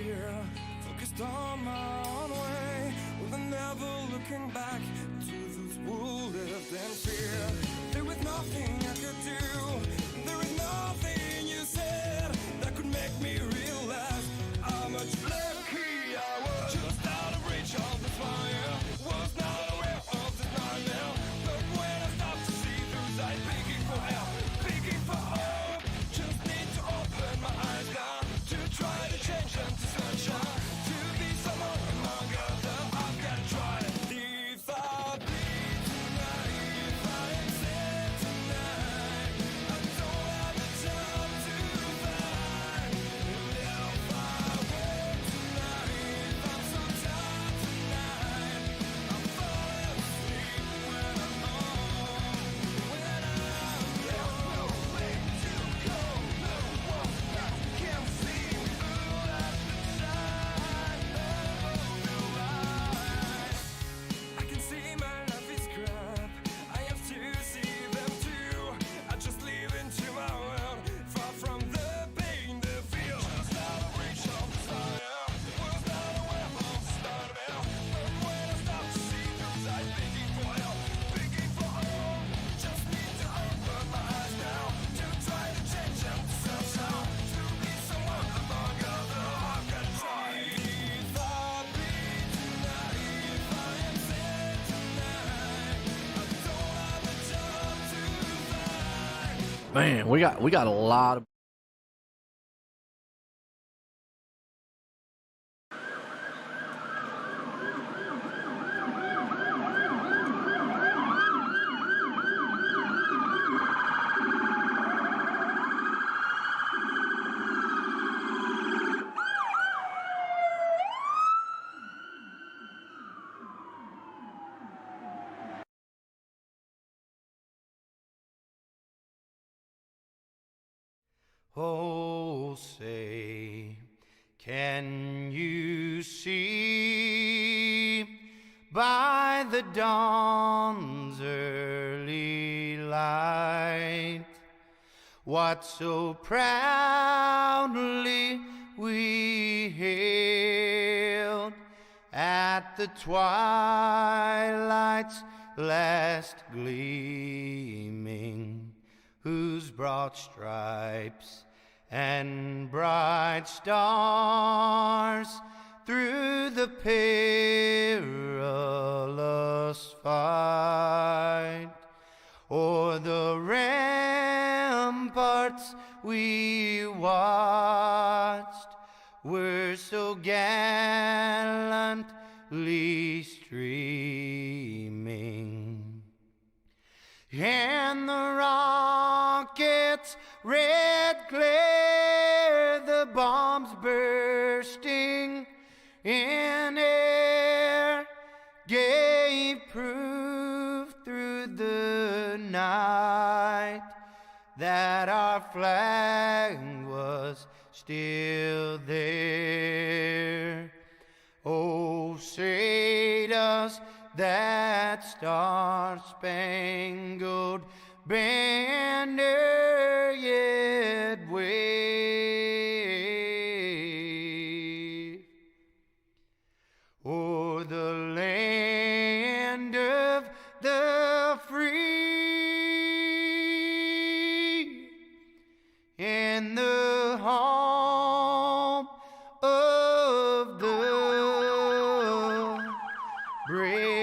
here, focused on my own way, with never looking back to those who lived in fear. There was nothing I could do, there was nothing you said that could make me realize how much lucky I was. Just out of reach of the fire, was not aware of the nightmare. But when I stopped to see through sight, begging for help, begging for hope, just need to open my eyes now to try to change them to sunshine, to be someone among others. I've got to try. If I bleed tonight, if I am sad tonight, I don't have the time to fight. And if I wake tonight, I'm so tired tonight, I fall asleep when I'm home, when I'm alone. No way to go, no one that can see through at the side of the light. I can see my life is crap, I have to see them too. I just live into my world, far from the pain they feel. Just out of reach of the fire, was not aware of the start of hell. But when I start to see through sight, begging for help, begging for hope, just need to open my eyes now to try to change them to sunshine, to be someone among others. I've got to try. If I bleed tonight, if I am sad tonight, I don't have the time to fight. Man, we got a lot of. Oh, say, can you see by the dawn's early light what so proudly we hailed at the twilight's last gleaming, whose broad stripes and bright stars through the perilous fight o'er the ramparts we watched were so gallantly streaming. And the rocket's red glare, the bombs bursting in air, gave proof through the night that our flag was still there. Oh, say does that star-spangled banner yet wave o'er the land of the free and the home of the brave?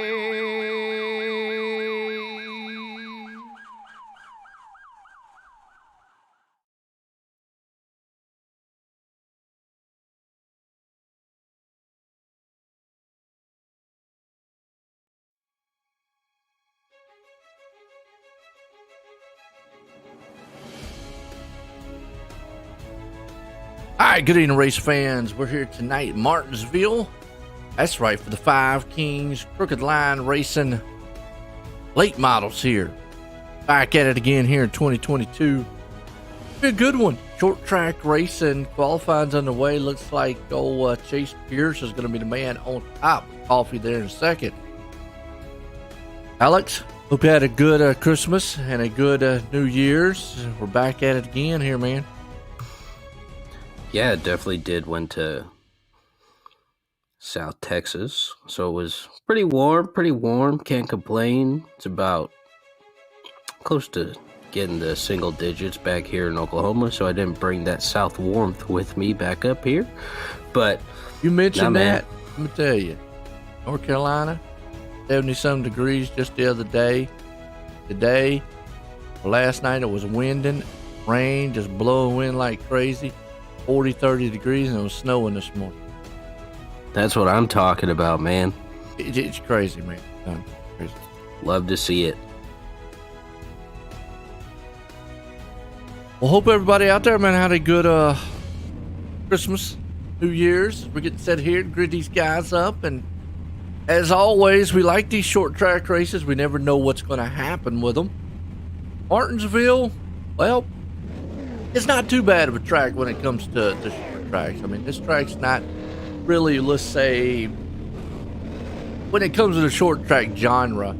All right, good evening, race fans. We're here tonight in Martinsville. That's right, for the Five Kings Crooked Line Racing late models here. Back at it again here in 2022. Be a good one. Short track racing, qualifying's underway. Looks like old Chase Pierce is going to be the man on top. Coffee there in a second. Alex, hope you had a good Christmas and a good New Year's. We're back at it again here, man. Yeah, it definitely did. Went to South Texas. So it was pretty warm. Can't complain. It's about close to getting the single digits back here in Oklahoma, so I didn't bring that south warmth with me back up here. But You mentioned man. that. Let me tell you, North Carolina, 70-some degrees just the other day. Today, last night, it was winding, rain, just blowing wind like crazy. 40, 30 degrees, and it was snowing this morning. that's what I'm talking about, man. It's crazy, man. Crazy. Love to see it. Well, hope everybody out there, man, had a good Christmas, New Year's. We're getting set here to grid these guys up, and as always, we like these short track races. We never know what's going to happen with them. Martinsville, well, it's not too bad of a track when it comes to short tracks. I mean, this track's not really, let's say, when it comes to the short track genre,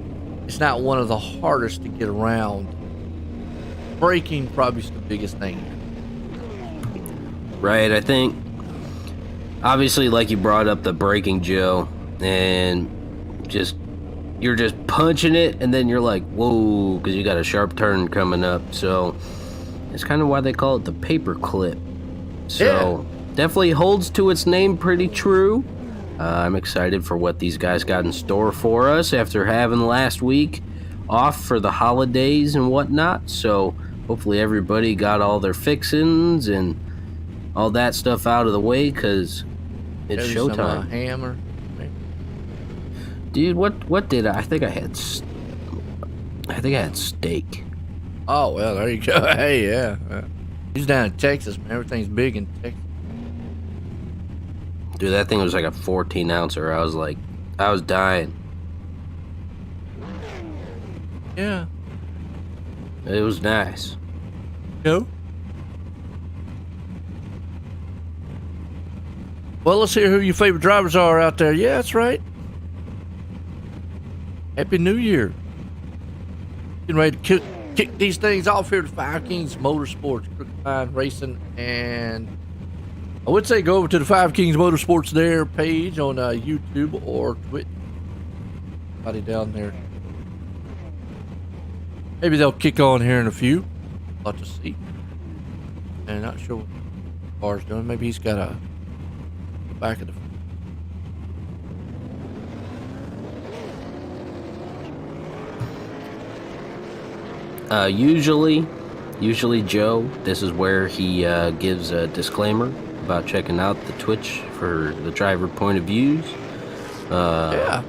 it's not one of the hardest to get around. Braking probably is the biggest thing. Right, I think, obviously, like you brought up the braking, Joe, and you're just punching it, and then you're like, whoa, because you got a sharp turn coming up. So it's kind of why they call it the paper clip. So definitely holds to its name pretty true. I'm excited for what these guys got in store for us after having last week off for the holidays and whatnot. So hopefully everybody got all their fixins and all that stuff out of the way, because it's Maybe some, showtime. hammer. Maybe. Dude, what did I think I had? I think I had steak. Oh, well, there you go. Hey, yeah. He's down in Texas, man. Everything's big in Texas. Dude, that thing was like a 14 ouncer. I was dying. Yeah. It was nice. No? Well, let's hear who your favorite drivers are out there. Yeah, that's right. Happy New Year. Getting ready to kick these things off here at Five Kings Motorsports, Crooked Line Racing, and I would say go over to the Five Kings Motorsports their page on YouTube or Twitter. Somebody down there. Maybe they'll kick on here in a few. I'll have to see. And not sure what Bar's doing. Maybe he's got a back of the. Usually, Joe, this is where he gives a disclaimer about checking out the Twitch for the driver point of views. Yeah.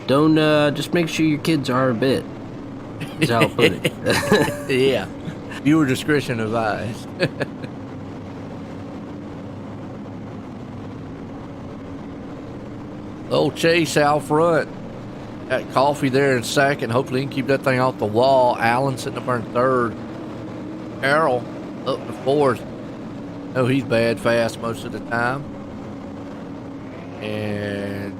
Don't just make sure your kids are a bit. Is how I'll put it. Yeah. Viewer discretion advised. Old Chase out front. Got Coffee there in second. Hopefully he can keep that thing off the wall. Allen sitting up there in third. Errol up to fourth. No, he's bad fast most of the time. And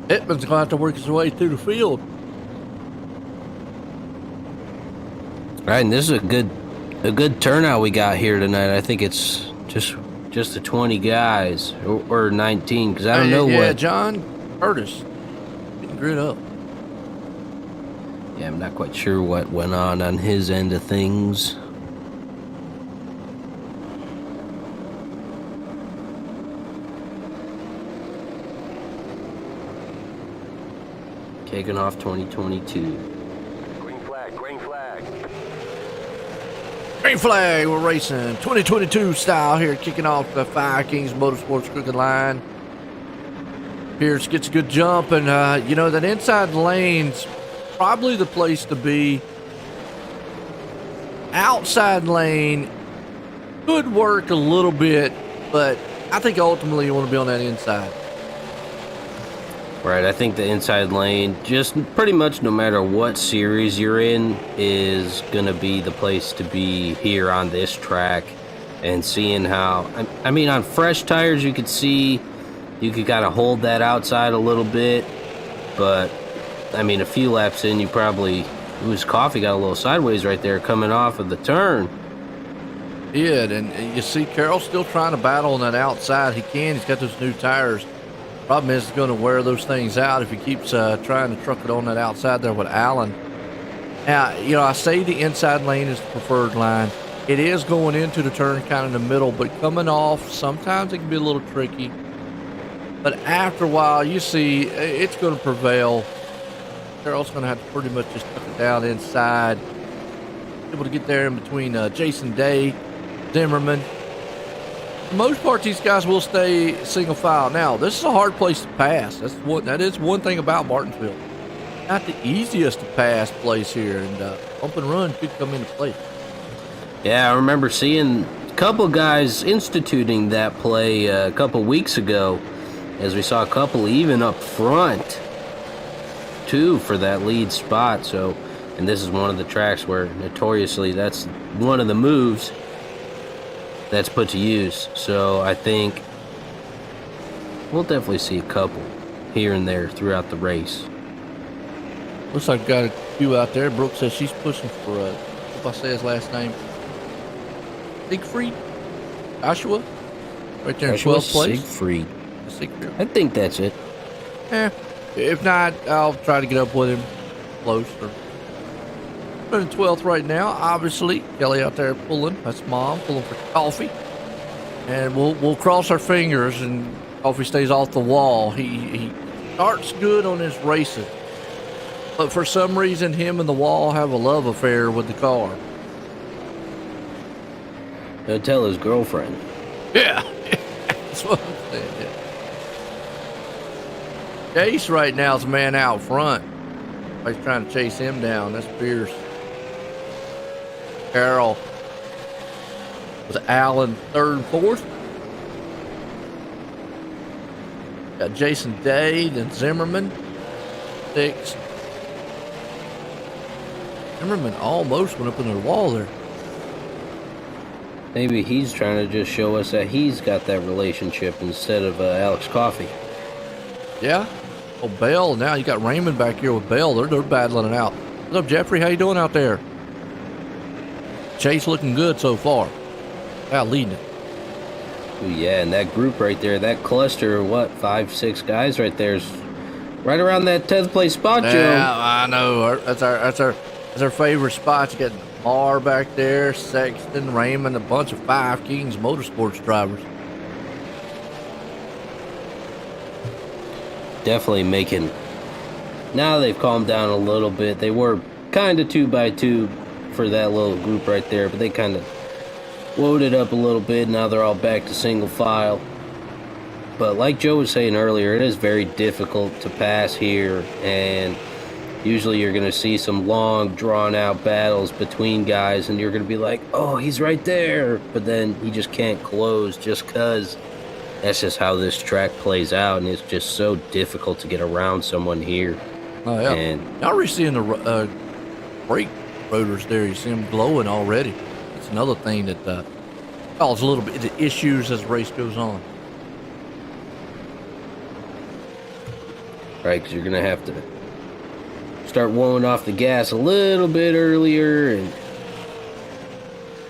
Pittman's going to have to work his way through the field. Right, and this is a good turnout we got here tonight. I think it's just the 20 guys or 19, because I don't know Yeah, what. John Curtis getting grid up. Yeah, I'm not quite sure what went on his end of things. Kicking off 2022. Green flag, green flag. Green flag, we're racing 2022 style here, kicking off the Five Kings Motorsports Crooked Line. Pierce gets a good jump, and that inside lane's probably the place to be. Outside lane could work a little bit, but I think ultimately you want to be on that inside. Right, I think the inside lane, just pretty much no matter what series you're in, is going to be the place to be here on this track. And seeing how, I mean, on fresh tires, you could see, you could kind of hold that outside a little bit. But, I mean, a few laps in, you probably, Coffee got a little sideways right there coming off of the turn. did, and you see Carroll's still trying to battle on that outside. He can. He's got those new tires. Problem is, he's going to wear those things out if he keeps trying to truck it on that outside there with Allen. Now, I say the inside lane is the preferred line. It is going into the turn kind of in the middle, but coming off, sometimes it can be a little tricky. But after a while, you see it's going to prevail. Carroll's going to have to pretty much just tuck it down inside. Able to get there in between Jason Day, Zimmerman. For the most part, these guys will stay single file. Now, this is a hard place to pass. That is one thing about Martinsville. Not the easiest to pass place here, and bump and run could come into play. Yeah, I remember seeing a couple guys instituting that play a couple weeks ago, as we saw a couple even up front, too, for that lead spot. So, and this is one of the tracks where notoriously that's one of the moves that's put to use. So I think we'll definitely see a couple here and there throughout the race. Looks like got a few out there. Brooke says she's pushing for, if I say his last name, Siegfried? Joshua? Right there in 12th place. Siegfried. Siegfried. I think that's it. If not, I'll try to get up with him closer. We're in 12th right now. Obviously, Kelly out there pulling. That's Mom pulling for Coffee. And we'll cross our fingers and Coffee stays off the wall. He starts good on his racing. But for some reason, him and the wall have a love affair with the car. He'll tell his girlfriend. Yeah, that's what I'm saying. Yeah. Chase right now is the man out front. He's trying to chase him down. That's fierce. Carroll with Allen third and fourth. Got Jason Day, then Zimmerman sixth. Zimmerman almost went up into the wall there. Maybe he's trying to just show us that he's got that relationship instead of Alex Coffey. Yeah. Oh, Bell. Now you got Raymond back here with Bell. They're battling it out. What's up, Jeffrey? How you doing out there? Chase looking good so far. Wow, leading it. Ooh, yeah, and that group right there, that cluster, 5, 6 guys right there is right around that 10th place spot, Joe. Yeah, I know. That's our favorite spot. You got Marr back there, Sexton, Raymond, a bunch of Five Kings Motorsports drivers. Definitely making. Now they've calmed down a little bit. They were kind of 2x2 for that little group right there, but they kind of loaded up a little bit. Now they're all back to single file. But like Joe was saying earlier, it is very difficult to pass here, and usually you're going to see some long, drawn-out battles between guys, and you're going to be like, oh, he's right there. But then he just can't close just because that's just how this track plays out, and it's just so difficult to get around someone here. Oh, yeah. And now we're seeing the brake rotors there. You see them glowing already. It's another thing that causes a little bit of issues as the race goes on. right, because you're going to have to start blowing off the gas a little bit earlier, and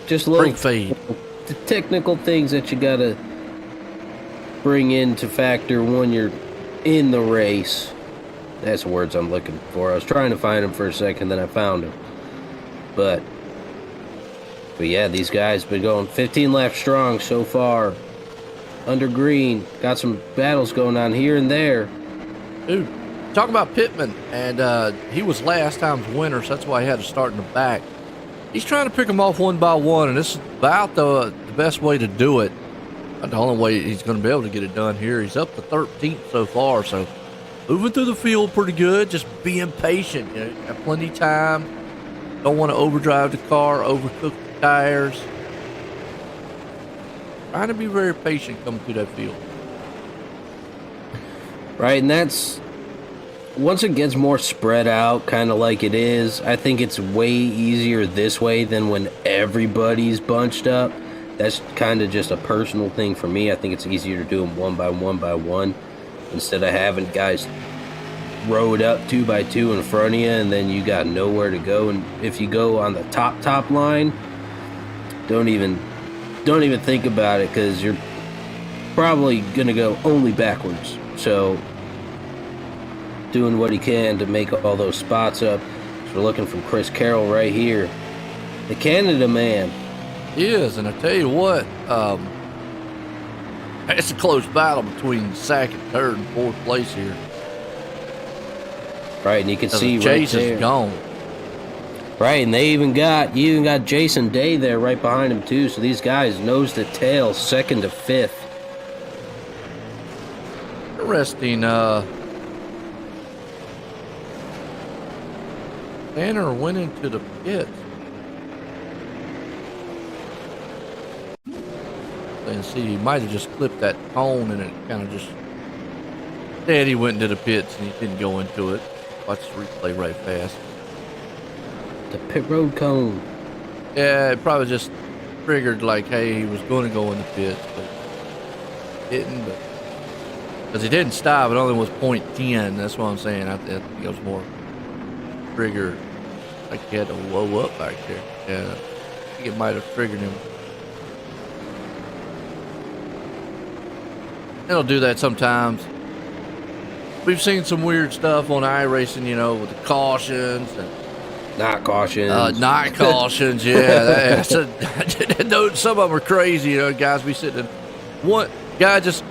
just little brake fade. The technical things that you got to bring into factor when you're in the race. That's the words I'm looking for. I was trying to find them for a second, then I found them. But yeah, these guys been going 15 laps strong so far. Under green, got some battles going on here and there. Dude, talk about Pittman, and he was last time's winner, so that's why he had to start in the back. He's trying to pick them off one by one, and this is about the best way to do it. Not the only way he's going to be able to get it done here. He's up to 13th so far, so moving through the field pretty good. Just being patient. You know, got plenty of time. Don't want to overdrive the car, overcook the tires. Trying to be very patient coming through that field. Right, and that's, once it gets more spread out, kind of like it is, I think it's way easier this way than when everybody's bunched up. That's kind of just a personal thing for me. I think it's easier to do them one by one instead of having guys rode up 2 by 2 in front of you and then you got nowhere to go. And if you go on the top line, don't even don't even think about it because you're probably going to go only backwards. So doing what he can to make all those spots up. So we're looking from Chris Carroll right here. The Canada man. He is, and I tell you what, it's a close battle between second, third, and fourth place here. Right, and you can see Chase right there. is gone. Right, and you even got Jason Day there right behind him too. So these guys nose to tail, second to fifth. Interesting. Tanner went into the pits. And see, he might have just clipped that cone and it kind of just. Then he went into the pits and he didn't go into it. Watch the replay right fast. The pit road cone. Yeah, it probably just triggered like, hey, he was going to go in the pits, but didn't. Because he didn't stop, it only was .10. That's what I'm saying. I think it was more trigger, like he had to whoa up back there. Yeah, I think it might have triggered him. It'll do that sometimes. We've seen some weird stuff on iRacing, you know, with the cautions and Not cautions. not cautions. Yeah, some of them are crazy. You know, guys be sitting. One guy just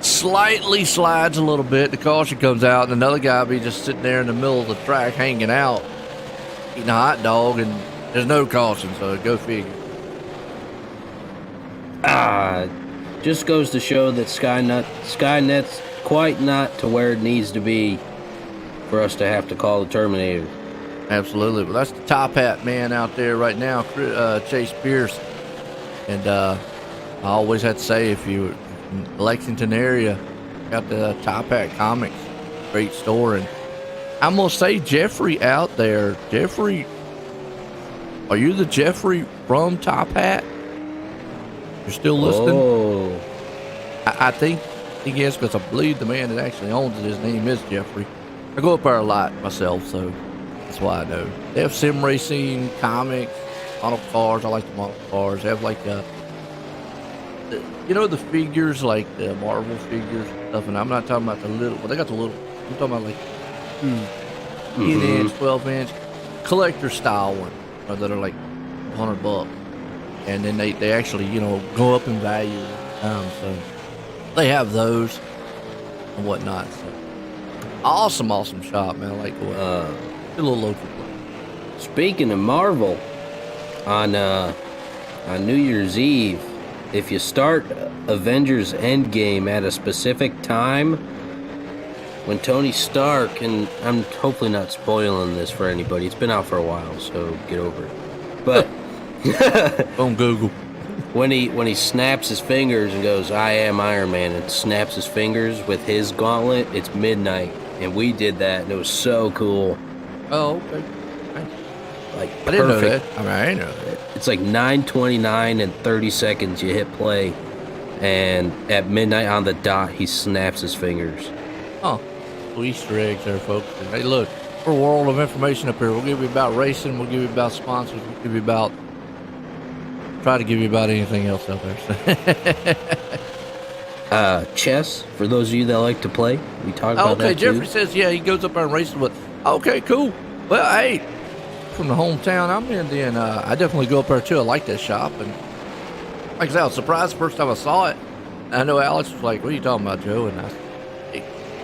slightly slides a little bit. The caution comes out, and another guy be just sitting there in the middle of the track, hanging out, eating a hot dog, and there's no caution. So go figure. Just goes to show that Skynet's quite not to where it needs to be for us to have to call the Terminator. Absolutely. Well, that's the top hat man out there right now, Chase Pierce. And I always have to say, if you're in the Lexington area, got the Top Hat Comics, great store. And I'm going to say Jeffrey out there. Jeffrey, are you the Jeffrey from Top Hat? You're still listening? Oh. I think yes, because I believe the man that actually owns it, his name is Jeffrey. I go up there a lot myself, so that's why I know. They have sim racing, comics, model cars. I like the model cars. They have like you know, the figures, like the Marvel figures and stuff. And I'm not talking about the little, well, they got the little, I'm talking about like 10-inch, 12-inch collector style one, that are like $100. And then they actually, you know, go up in value. So they have those and whatnot. So awesome shop, man. I like what a little local place. Speaking of Marvel, on New Year's Eve, if you start Avengers Endgame at a specific time, when Tony Stark, and I'm hopefully not spoiling this for anybody, it's been out for a while, so get over it. But on Google, when he snaps his fingers and goes, "I am Iron Man," and snaps his fingers with his gauntlet, it's midnight, and we did that, and it was so cool. Oh, okay. Like, I didn't know perfect. that. I mean, I didn't know that. It's like 9:29 and 30 seconds. You hit play, and at midnight on the dot, he snaps his fingers. Oh, little Easter eggs there, folks. And hey, look, we're a world of information up here. We'll give you about racing. We'll give you about sponsors. We'll give you about. Try to give you about anything else out there. Chess, for those of you that like to play, we talk about that too. Jeffrey says, yeah, he goes up there and races with. Okay, cool. Well, hey, from the hometown I'm in, then I definitely go up there too. I like that shop, and like I said, I was surprised the first time I saw it. I know Alex was like, "What are you talking about, Joe?" And I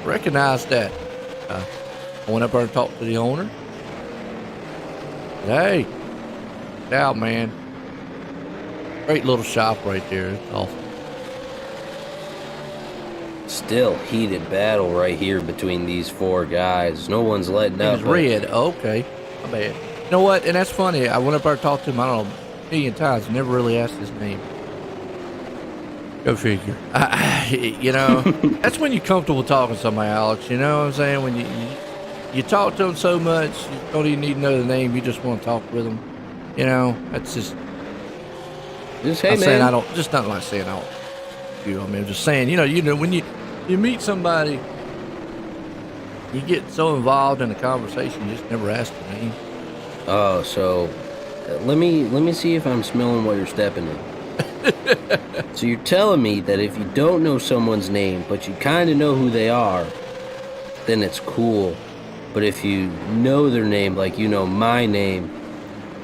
recognized that. I went up there and talked to the owner. Hey, get out, man. Great little shop right there. It's awesome. Still heated battle right here between these four guys. No one's letting up. It's red. Okay. My bad. You know what? And that's funny. I went up there and talked to him, I don't know, a million times. Never really asked his name. Go figure. You know, that's when you're comfortable talking to somebody, Alex. You know what I'm saying? When you talk to them so much, you don't even need to know the name. You just want to talk with them. You know, that's just. Hey, I'm man. saying I don't. Just not like saying I don't. I mean, I'm just saying. You know, when you meet somebody, you get so involved in the conversation, you just never ask the name. Oh, so let me see if I'm smelling what you're stepping in. So you're telling me that if you don't know someone's name, but you kind of know who they are, then it's cool. But if you know their name, like you know my name,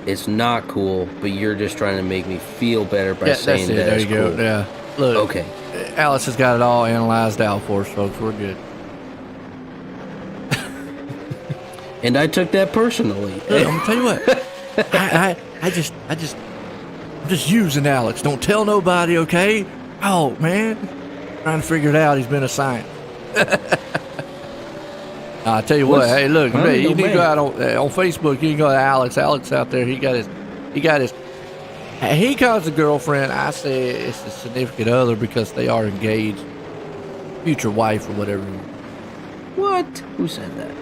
it's not cool, but you're just trying to make me feel better by saying that there it's you go. cool. Yeah. Look, Okay. Alex has got it all analyzed out for us, folks. We're good. And I took that personally. Look, I'm gonna tell you what. I'm just using Alex. Don't tell nobody, okay? Oh man, trying to figure it out. He's been assigned. I tell you what. Hey, look, you need to go out on Facebook. You can go to Alex. Alex out there. He calls the girlfriend. I say it's a significant other because they are engaged, future wife or whatever. What? Who said that?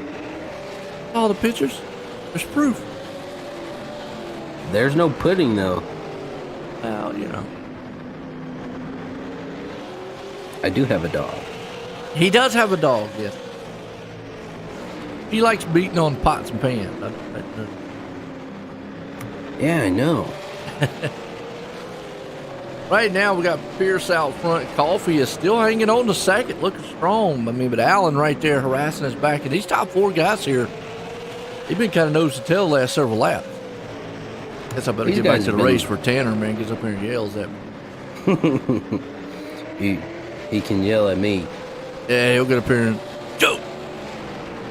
All the pictures. There's proof. There's no pudding, though. Well, you know. I do have a dog. He does have a dog, yes. He likes beating on pots and pans. Yeah, I know. Right now, we got Pierce out front. Coffee is still hanging on the second, looking strong. I mean, but Allen right there harassing us back. And these top four guys here, they've been kind of nose to tail the last several laps. Guess I better These get back guys to the have been- race for Tanner, man. Gets up here and yells at me. He can yell at me. Yeah, he'll get up here and go.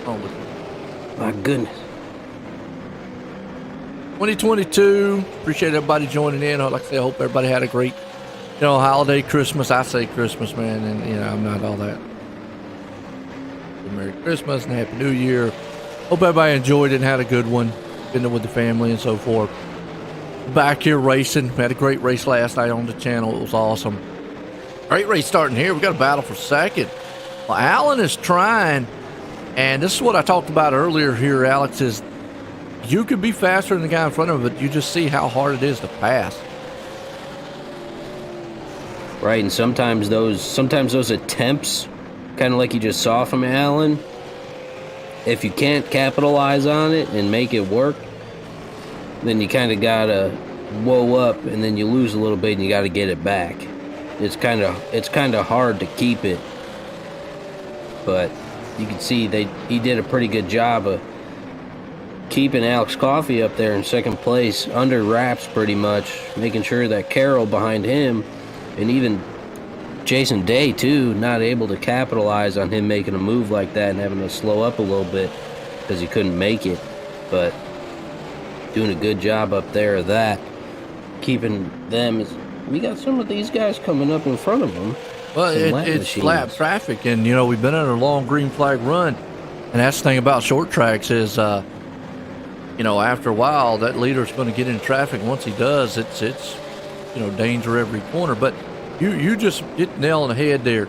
Oh, with My goodness. 2022. Appreciate everybody joining in. Like I say, I hope everybody had a great, holiday, Christmas. I say Christmas, man, and I'm not all that. Merry Christmas and Happy New Year. Hope everybody enjoyed it and had a good one. Been there with the family and so forth. Back here racing. We had a great race last night on the channel. It was awesome. Great race starting here. We got a battle for second. Well, Allen is trying, and this is what I talked about earlier here, Alex, is you could be faster than the guy in front of him, but you just see how hard it is to pass. Right, and sometimes those attempts, kind of like you just saw from Allen, if you can't capitalize on it and make it work, then you kind of gotta whoa up, and then you lose a little bit, and you gotta get it back. It's kind of hard to keep it, but you can see he did a pretty good job of keeping Alex Coffey up there in second place, under wraps pretty much, making sure that Carroll behind him, and even Jason Day too, not able to capitalize on him making a move like that and having to slow up a little bit because he couldn't make it, but doing a good job up there of that, keeping them. We got some of these guys coming up in front of them. Well, it's flat traffic, and we've been on a long green flag run, and that's the thing about short tracks is, after a while that leader's going to get in traffic. Once he does, it's danger every corner. But you just hit the nail on the head there.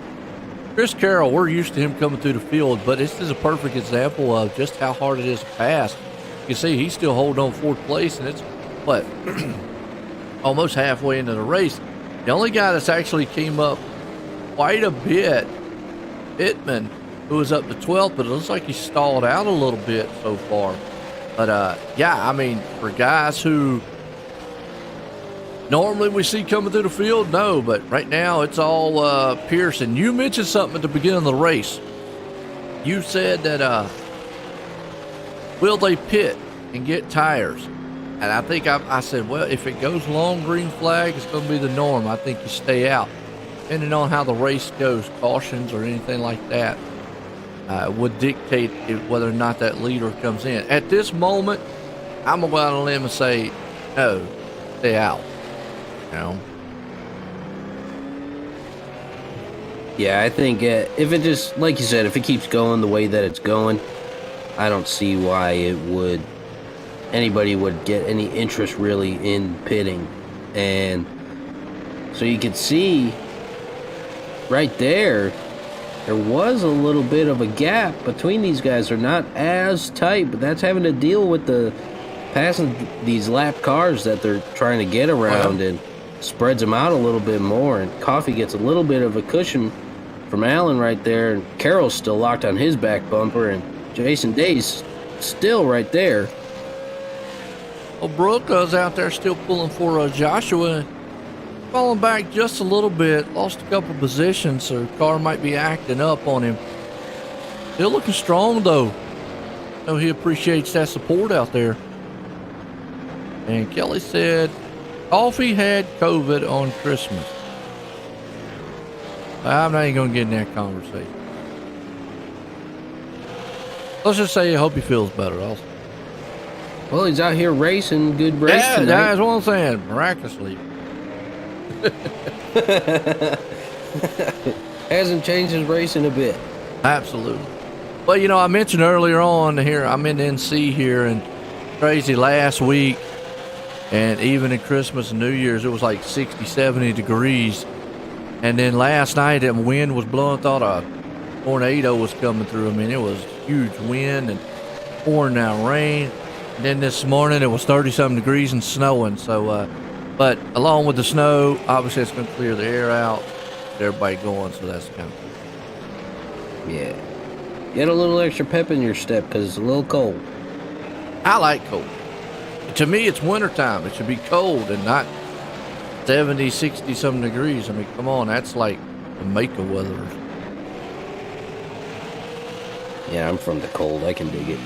Chris Carroll, we're used to him coming through the field, but this is a perfect example of just how hard it is to pass. You can see he's still holding on fourth place, and it's what almost halfway into the race. The only guy that's actually came up quite a bit, Pittman, who was up to 12th, but it looks like he stalled out a little bit so far. But for guys who normally we see coming through the field, no, but right now it's all Pearson. You mentioned something at the beginning of the race. You said that will they pit and get tires? And I think I said, well, if it goes long green flag, it's going to be the norm. I think you stay out. Depending on how the race goes, cautions or anything like that would dictate whether or not that leader comes in. At this moment, I'm going to go out on a limb and say, no, stay out. Yeah, I think if it just, like you said, if it keeps going the way that it's going, I don't see why anybody would get any interest really in pitting. And so you can see right there was a little bit of a gap between these guys. They're not as tight, but that's having to deal with the passing these lap cars that they're trying to get around, and spreads them out a little bit more, and Coffey gets a little bit of a cushion from Allen right there, and Carroll's still locked on his back bumper, and Jason Day's still right there. Well, Brooke is out there still pulling for Joshua. falling back just a little bit. Lost a couple positions, so car might be acting up on him. Still looking strong, though. I know he appreciates that support out there. And Kelly said, Coffee had COVID on Christmas. I'm not even going to get in that conversation. Let's just say I hope he feels better also. Well, he's out here racing. Good race Yeah, tonight. that's what I'm saying. Miraculously. Hasn't changed his racing a bit. Absolutely. Well, you know, I mentioned earlier on here, I'm in NC here, and crazy last week, and even in Christmas and New Year's, it was like 60, 70 degrees. And then last night, that wind was blowing, thought a tornado was coming through. I mean, it was huge wind and pouring down rain. And then this morning, it was 30-something degrees and snowing. So, but along with the snow, obviously it's going to clear the air out, get everybody going, so that's kind of cool. Yeah. Get a little extra pep in your step because it's a little cold. I like cold. To me, it's wintertime. It should be cold and not 70, 60 something degrees. I mean, come on, that's like Jamaica weather. Yeah, I'm from the cold. I can dig it.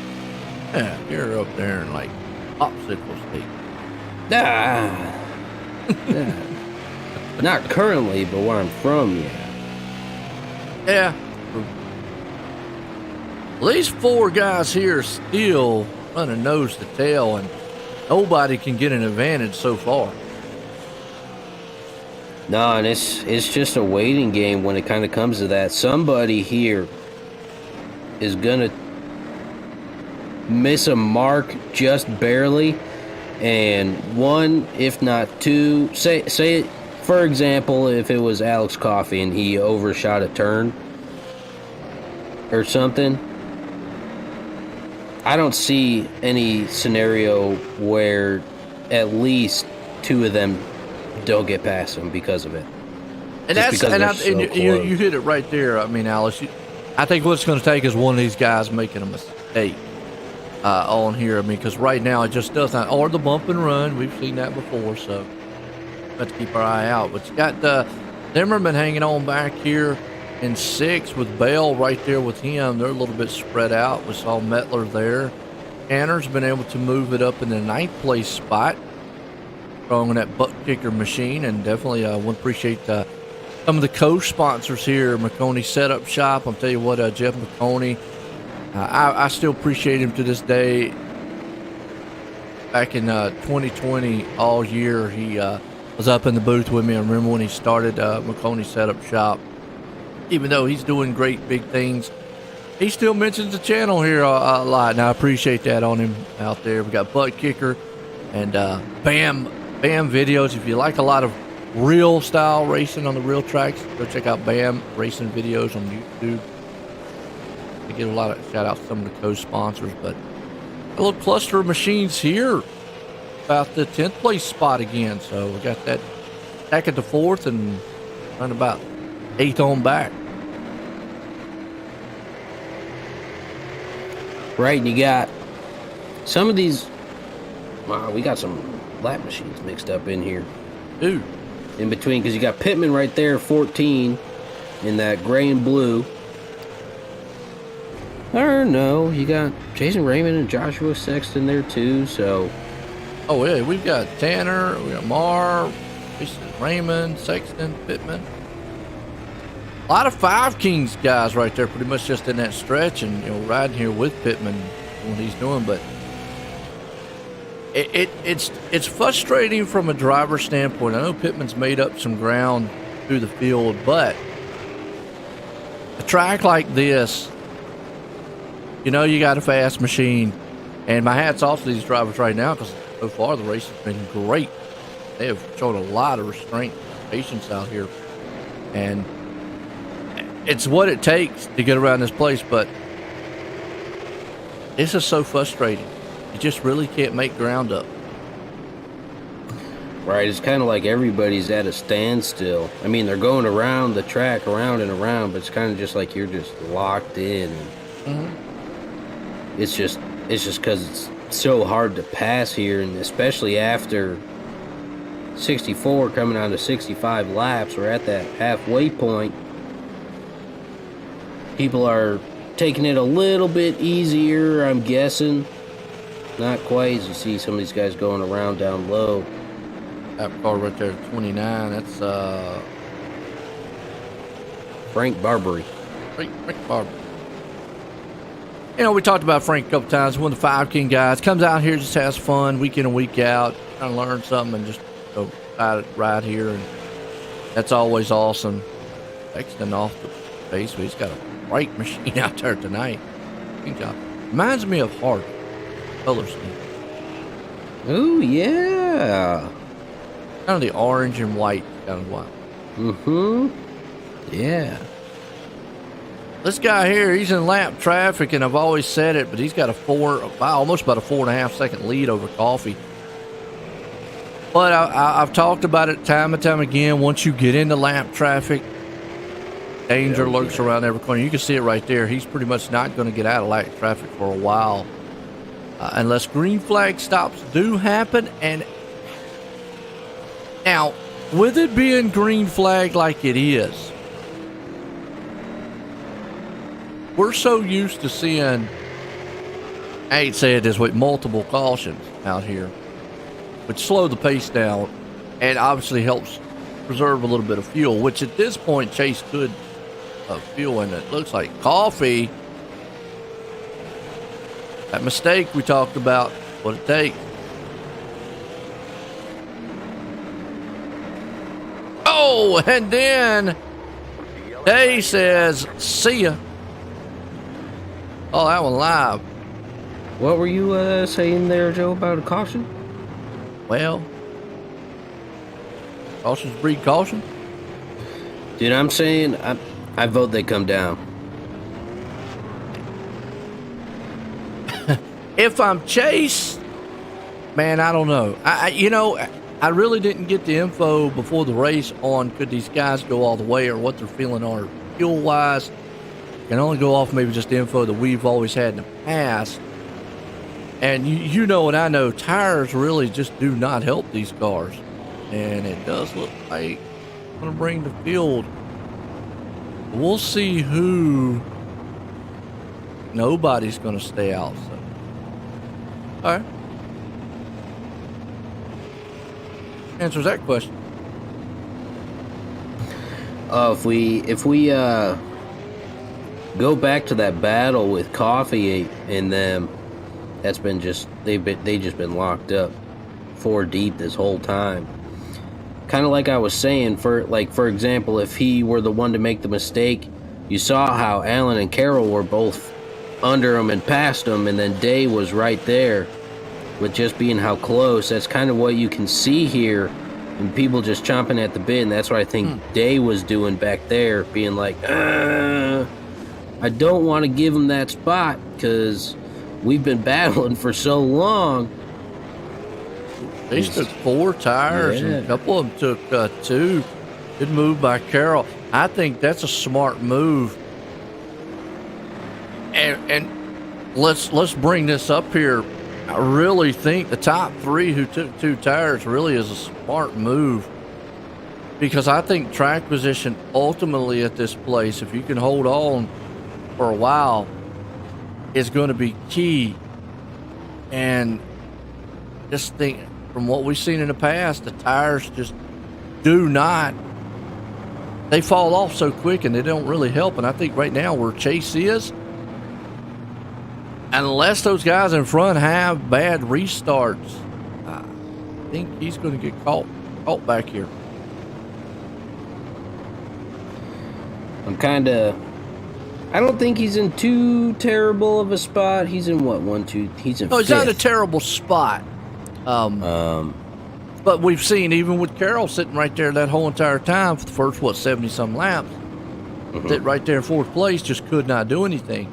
Yeah, you're up there in like popsicle state. Ah. Yeah. Not currently, but where I'm from, yeah. Yeah. These four guys here still running nose to tail, and nobody can get an advantage so far. No, and it's just a waiting game when it kind of comes to that. Somebody here is gonna miss a mark just barely, and one, if not two, say for example, if it was Alex Coffey and he overshot a turn or something, I don't see any scenario where at least two of them don't get past him because of it. And Just you hit it right there. I mean, Alice, I think what's going to take is one of these guys making a mistake on here. I mean, because right now it just does not, or the bump and run. We've seen that before, so we have to keep our eye out. But you got Zimmerman hanging on back here in 6 with Bell right there with him. They're a little bit spread out. We saw Mettler there. Tanner's been able to move it up in the 9th place spot. Strong in that butt kicker machine, and definitely want to appreciate some of the co-sponsors here. McConey Setup Shop. I'll tell you what, Jeff McConey, I still appreciate him to this day. Back in 2020, all year, he was up in the booth with me. I remember when he started McConey Setup Shop. Even though he's doing great big things, he still mentions the channel here a lot, and I appreciate that on him out there. We got Butt Kicker and Bam videos. If you like a lot of real style racing on the real tracks, go check out Bam Racing videos on YouTube. I get a lot of shout out to some of the co-sponsors, but a little cluster of machines here about the 10th place spot again. So we got that back at the 4th and run about 8th on back. Right, and you got some of these. Wow, we got some lap machines mixed up in here. Dude. In between, because you got Pittman right there, 14, in that gray and blue. Or no, you got Jason Raymond and Joshua Sexton there too, so. Oh, yeah, we've got Tanner, we got Marr, Raymond, Sexton, Pittman. A lot of Five Kings guys right there, pretty much just in that stretch, and riding here with Pittman, what he's doing. But it's frustrating from a driver standpoint. I know Pittman's made up some ground through the field, but a track like this, you got a fast machine, and my hat's off to these drivers right now because so far the race has been great. They have shown a lot of restraint, patience out here, and it's what it takes to get around this place, but this is so frustrating. You just really can't make ground up. Right, it's kind of like everybody's at a standstill. I mean, they're going around the track, around and around, but it's kind of just like you're just locked in. And it's just because it's so hard to pass here, and especially after 64 coming on to 65 laps. We're at that halfway point. People are taking it a little bit easier, I'm guessing. Not quite, as you see some of these guys going around down low. That car right there, 29. That's Frank Barbary. Frank Barber. You know, we talked about Frank a couple times. One of the 5 King guys comes out here, just has fun week in and week out, trying to learn something and just go right here, and that's always awesome. Texting off the base, he's got a great machine out there tonight. Good job. Reminds me of Hart color scheme. Oh yeah, Kind of the orange and white kind of white. Yeah. This guy here, he's in lap traffic, and I've always said it, but he's got almost about a 4.5 second lead over Coffee. But I've talked about it time and time again. Once you get into lap traffic, danger lurks around every corner. You can see it right there. He's pretty much not going to get out of lap traffic for a while, unless green flag stops do happen. And now, with it being green flag like it is, we're so used to seeing, I hate to say it this way, multiple cautions out here, which slow the pace down and obviously helps preserve a little bit of fuel, which at this point Chase could fuel, and it looks like Coffee, that mistake we talked about, what it takes. Oh, and then Day says, see ya. Oh, that one live. What were you saying there, Joe, about a caution? Well, cautions breed caution. Dude, I'm saying I vote they come down. If I'm Chase, man, I don't know. I really didn't get the info before the race on could these guys go all the way or what their feeling are fuel-wise. Can only go off maybe just the info that we've always had in the past. And you know and I know, tires really just do not help these cars. And it does look like I'm going to bring the field. We'll see who. Nobody's going to stay out. So. All right. Answers that question. If we go back to that battle with Coffee and them, that's been just they just been locked up 4 deep this whole time. Kind of like I was saying, for example, if he were the one to make the mistake, you saw how Alan and Carroll were both under him and past him, and then Day was right there. With just being how close, that's kind of what you can see here, and people just chomping at the bit, and that's what I think Day was doing back there, being like, I don't want to give him that spot because we've been battling for so long. They took 4 tires, and a couple of them took 2. Good move by Carroll. I think that's a smart move. And let's bring this up here. I really think the top 3 who took 2 tires really is a smart move, because I think track position ultimately at this place, if you can hold on for a while, is going to be key. And just think, from what we've seen in the past, the tires just do not, they fall off so quick and they don't really help. And I think right now where Chase is, unless those guys in front have bad restarts, I think he's going to get caught back here. I don't think he's in too terrible of a spot. He's in what, 1, 2? He's in. No, he's not in a 5th. terrible spot. But we've seen, even with Carroll sitting right there that whole entire time for the first 70-some laps, that right there in 4th place just could not do anything.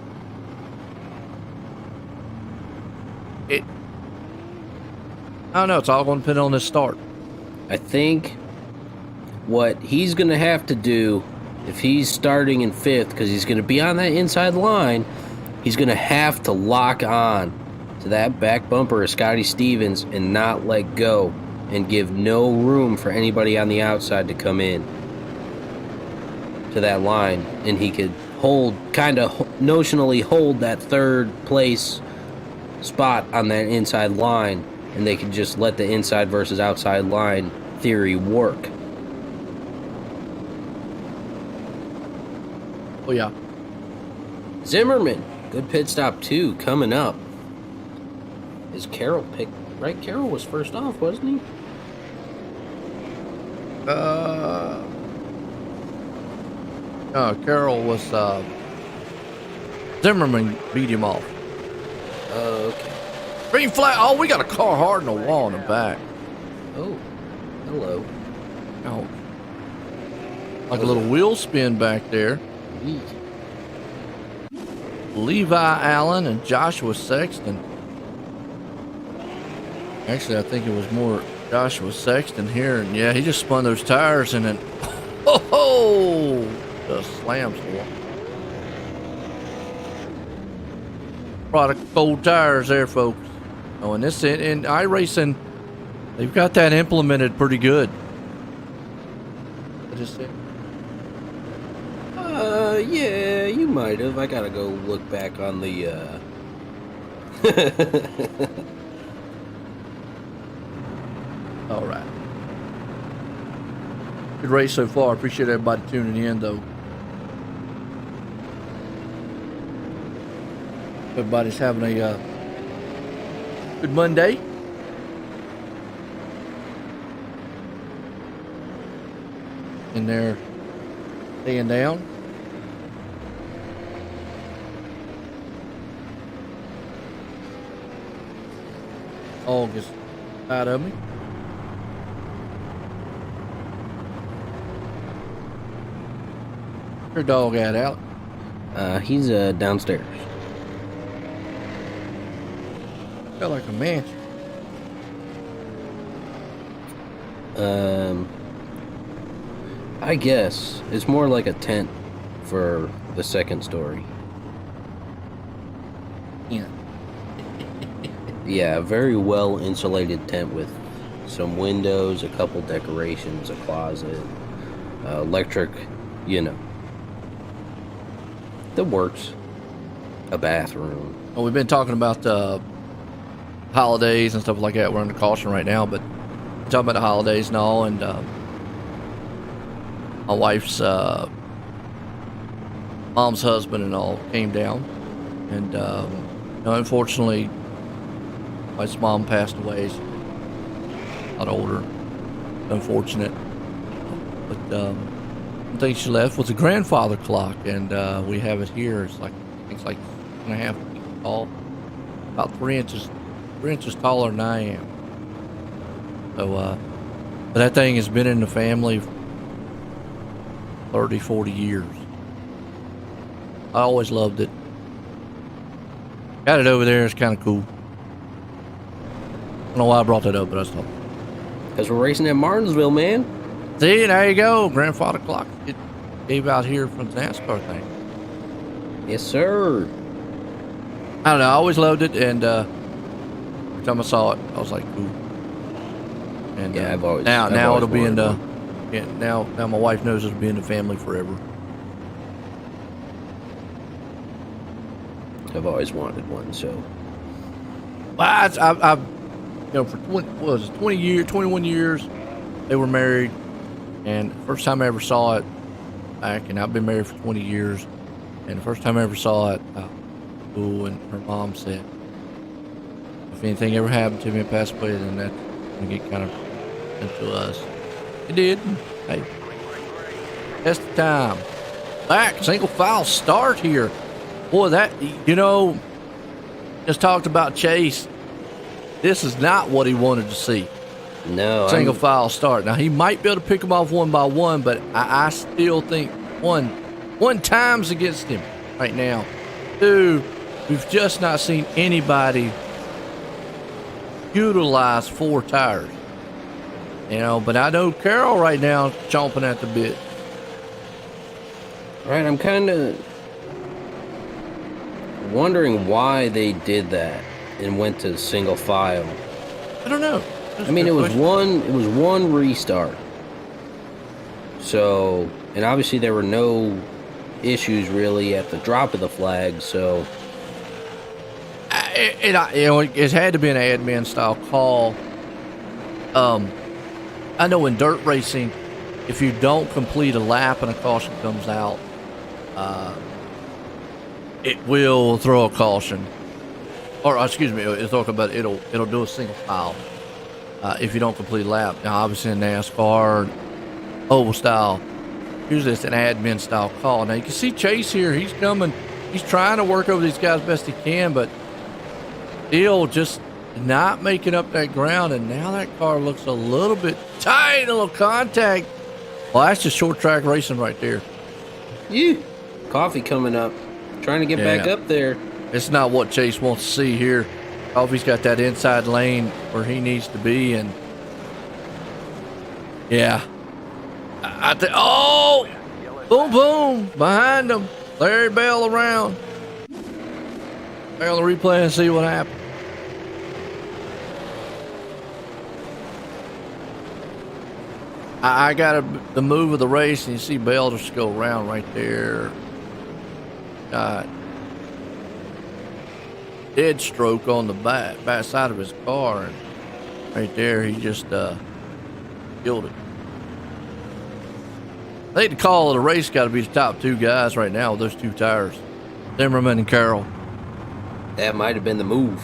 I don't know. It's all going to depend on this start. I think what he's going to have to do, if he's starting in 5th, because he's going to be on that inside line, he's going to have to lock on to that back bumper of Scotty Stevens and not let go and give no room for anybody on the outside to come in to that line, and he could notionally hold that third place spot on that inside line, and they could just let the inside versus outside line theory work. Oh, yeah. Zimmerman, good pit stop too, coming up. Is Carroll picked? Right, Carroll was first off, wasn't he? Carroll was, Zimmerman beat him off. Oh, okay. Green flag. Oh, we got a car hard in the wall in the back. Oh, hello. Oh. Like a little wheel spin back there. Neat. Levi Allen and Joshua Sexton. Actually, I think it was more Joshua Sexton here. And yeah, he just spun those tires and then, oh, just slams the wall. Product cold tires there, folks. Oh, and this in iRacing, they've got that implemented pretty good. I just said. Yeah, you might have. I gotta go look back on the, All right. Good race so far. Appreciate everybody tuning in, though. Everybody's having a good Monday. In there, staying down. August out of me. Your dog out. he's downstairs. Felt like a mansion. I guess it's more like a tent for the second story. Yeah. Yeah, a very well insulated tent with some windows, a couple decorations, a closet, electric, you know, the works, a bathroom. Well, we've been talking about holidays and stuff like that. We're under caution right now, but we're talking about the holidays and all. And my wife's mom's husband and all came down, and unfortunately, my mom passed away. She's a lot older. Unfortunate, but one thing she left was a grandfather clock, and we have it here. It's like it's like 2.5 feet tall, about 3 inches taller than I am. So, but that thing has been in the family 30, 40 years. I always loved it. Got it over there. It's kind of cool. I don't know why I brought that up, but I just thought. Because we're racing at Martinsville, man. See, there you go. Grandfather clock. It gave out here from the NASCAR thing. Yes, sir. I don't know. I always loved it, and every time I saw it, I was like, "Ooh." And Yeah, I've always now always it'll be in wanted the now my wife knows it'll be in the family forever. I've always wanted one, so. Well, I've for 21 years, they were married, and the first time I ever saw it back, and I've been married for 20 years, and the first time I ever saw it, and her mom said, if anything ever happened to me and passed away, then that's going to get kind of into us. It did. Hey, that's the time. Back, single file start here. Boy, that, just talked about Chase. This is not what he wanted to see. No. Single file start. Now, he might be able to pick them off one by one, but I still think one time's against him right now. Two, we've just not seen anybody utilize 4 tires. But I know Carroll right now is chomping at the bit. Right, I'm kind of wondering why they did that and went to single file. I don't know. I mean, it was one restart. So, and obviously there were no issues really at the drop of the flag. So, it had to be an admin style call. I know in dirt racing, if you don't complete a lap and a caution comes out, it will throw a caution, or excuse me, it'll do a single foul if you don't complete a lap. Now, obviously in NASCAR, oval style, usually it's an admin style call. Now you can see Chase here; he's coming, he's trying to work over these guys best he can, but still just not making up that ground. And now that car looks a little bit tight, a little contact. Well, that's just short track racing right there. Yeah, Coffee coming up, trying to get back up there. It's not what Chase wants to see here. Coffee's got that inside lane where he needs to be, and yeah, oh, boom, boom, behind him. Larry Bell around. Back on the replay and see what happened. I got the move of the race, and you see Bell just go around right there. Dead stroke on the back side of his car, and right there he just killed it. I think the call of the race got to be the top two guys right now with those two tires, Zimmerman and Carroll. That might have been the move.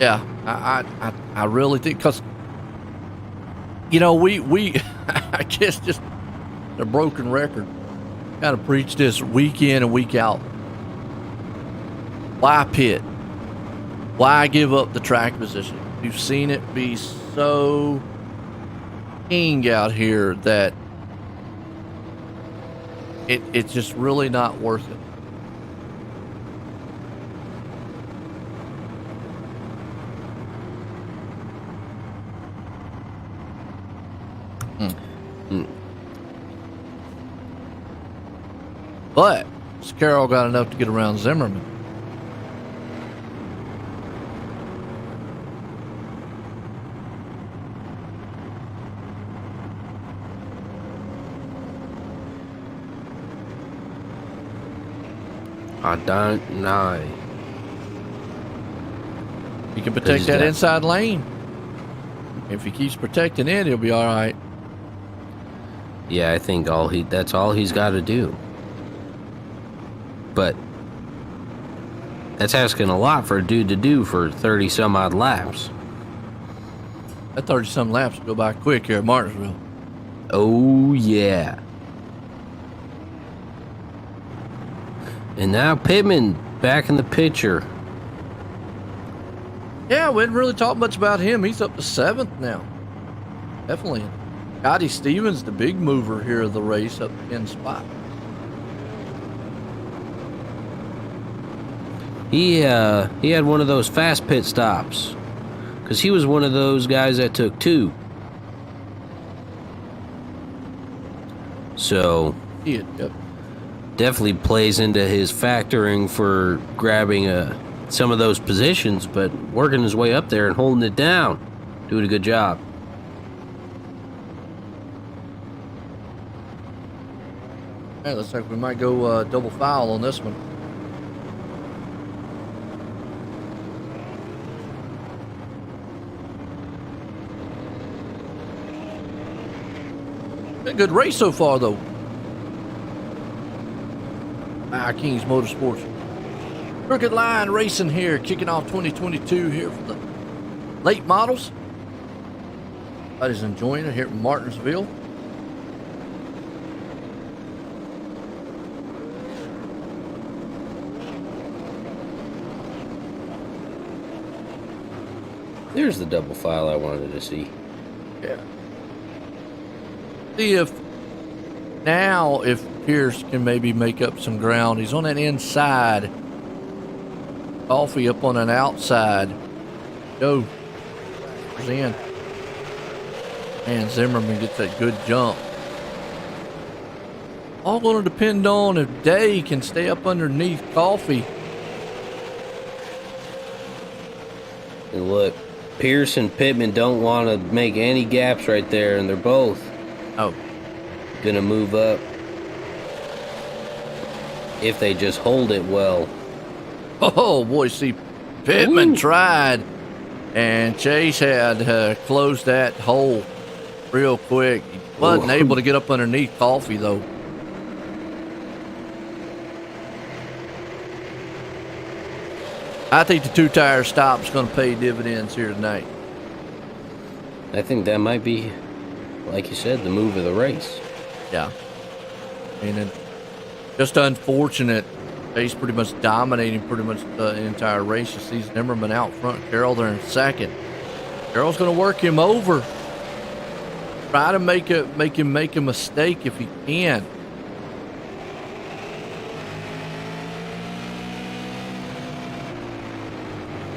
Yeah, I really think, because we I guess just a broken record. Got to preach this week in and week out. Why pit? Why give up the track position? We've seen it be so king out here that it's just really not worth it. But Carroll got enough to get around Zimmerman. I don't know. He can protect that inside lane. If he keeps protecting it, he'll be all right. Yeah, I think that's all he's got to do. But that's asking a lot for a dude to do for 30 some odd laps. That 30 some laps will go by quick here at Martinsville. Oh yeah. And now Pittman back in the picture. Yeah, we didn't really talk much about him. He's up to 7th now. Definitely. Scotty Stevens, the big mover here of the race, up in spot. He had one of those fast pit stops, because he was one of those guys that took 2. So Yep. definitely plays into his factoring for grabbing some of those positions, but working his way up there and holding it down, doing a good job. Hey, looks like we might go double foul on this one. Been a good race so far, though. Kings Motorsports. Crooked Line Racing here, kicking off 2022 here for the late models. Everybody's enjoying it here at Martinsville. There's the double file I wanted to see. Yeah. See if Pierce can maybe make up some ground. He's on that inside. Coffee up on an outside. Go. He's in. And Zimmerman gets that good jump. All going to depend on if Day can stay up underneath Coffee. And look, Pierce and Pittman don't want to make any gaps right there, and they're both Oh, gonna move up if they just hold it well. oh boy, see, Pittman Ooh. tried, and Chase had closed that hole real quick. He wasn't Ooh. able to get up underneath Coffee, though. I think the two-tire stop is going to pay dividends here tonight. I think that might be, like you said, the move of the race. Yeah. I mean, just unfortunate. Chase pretty much dominating pretty much the entire race. You see Zimmerman out front, Carroll there in second. Carroll's going to work him over. Try to make him make a mistake if he can.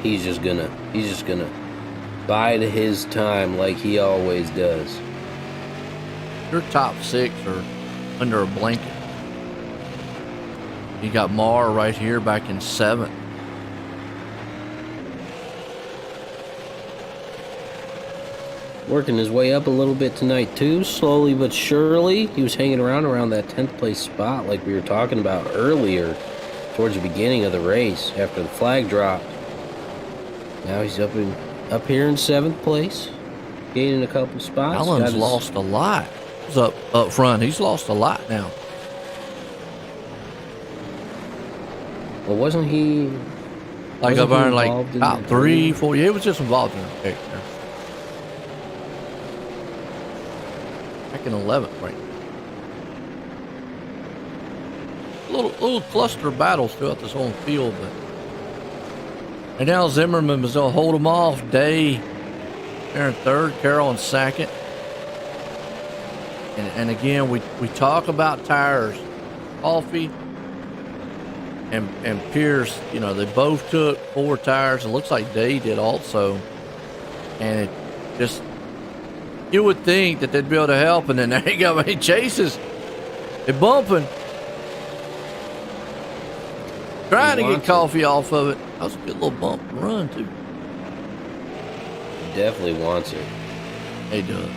He's just gonna bide his time like he always does. Your top six are under a blanket. You got Marr right here back in seventh. Working his way up a little bit tonight too, slowly but surely. He was hanging around that 10th place spot like we were talking about earlier, towards the beginning of the race after the flag dropped. Now he's up here in 7th place, gaining a couple spots. Allen's lost a lot. He's up front. He's lost a lot now. Well, wasn't he? Like up there, like involved in top that? 3, 4. Yeah, he was just involved in the pick there. Back in 11th, right? Little cluster of battles throughout this whole field, but. And now Zimmerman was going to hold them off. Day there in third, Carroll in second. And again, we talk about tires. Coffee and Pierce, you know, they both took 4 tires. It looks like Day did also. And it just, you would think that they'd be able to help. And then there you go. He chases. They're bumping. Trying to get Coffee off of it. That was a good little bump and run, too. He definitely wants it. He does.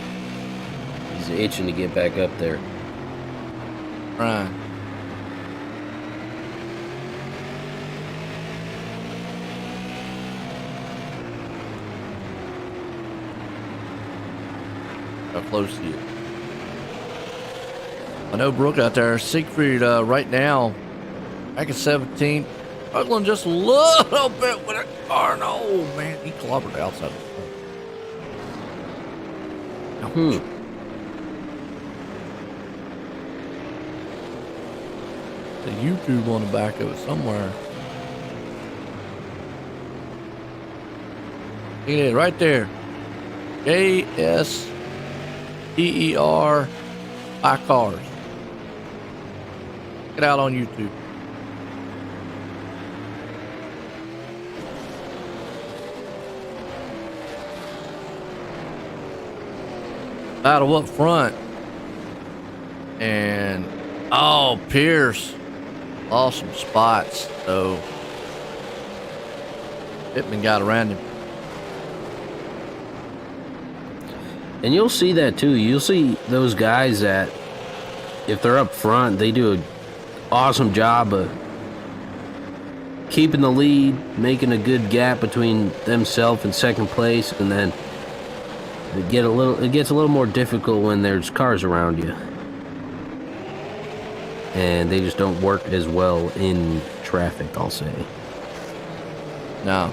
He's itching to get back up there. Right. How close he is. I know Brooke out there. Siegfried right now, back at 17th. Struggling just a little bit with a car. No, man, he clobbered the outside of the front. The YouTube on the back of it somewhere. Look at it right there. JSEER by cars. Get out on YouTube. Battle up front. And oh, Pierce lost some spots, so Pittman got around him. And you'll see that too. You'll see those guys that, if they're up front, they do an awesome job of keeping the lead, making a good gap between themselves and second place, and then it gets a little more difficult when there's cars around you. And they just don't work as well in traffic, I'll say. No.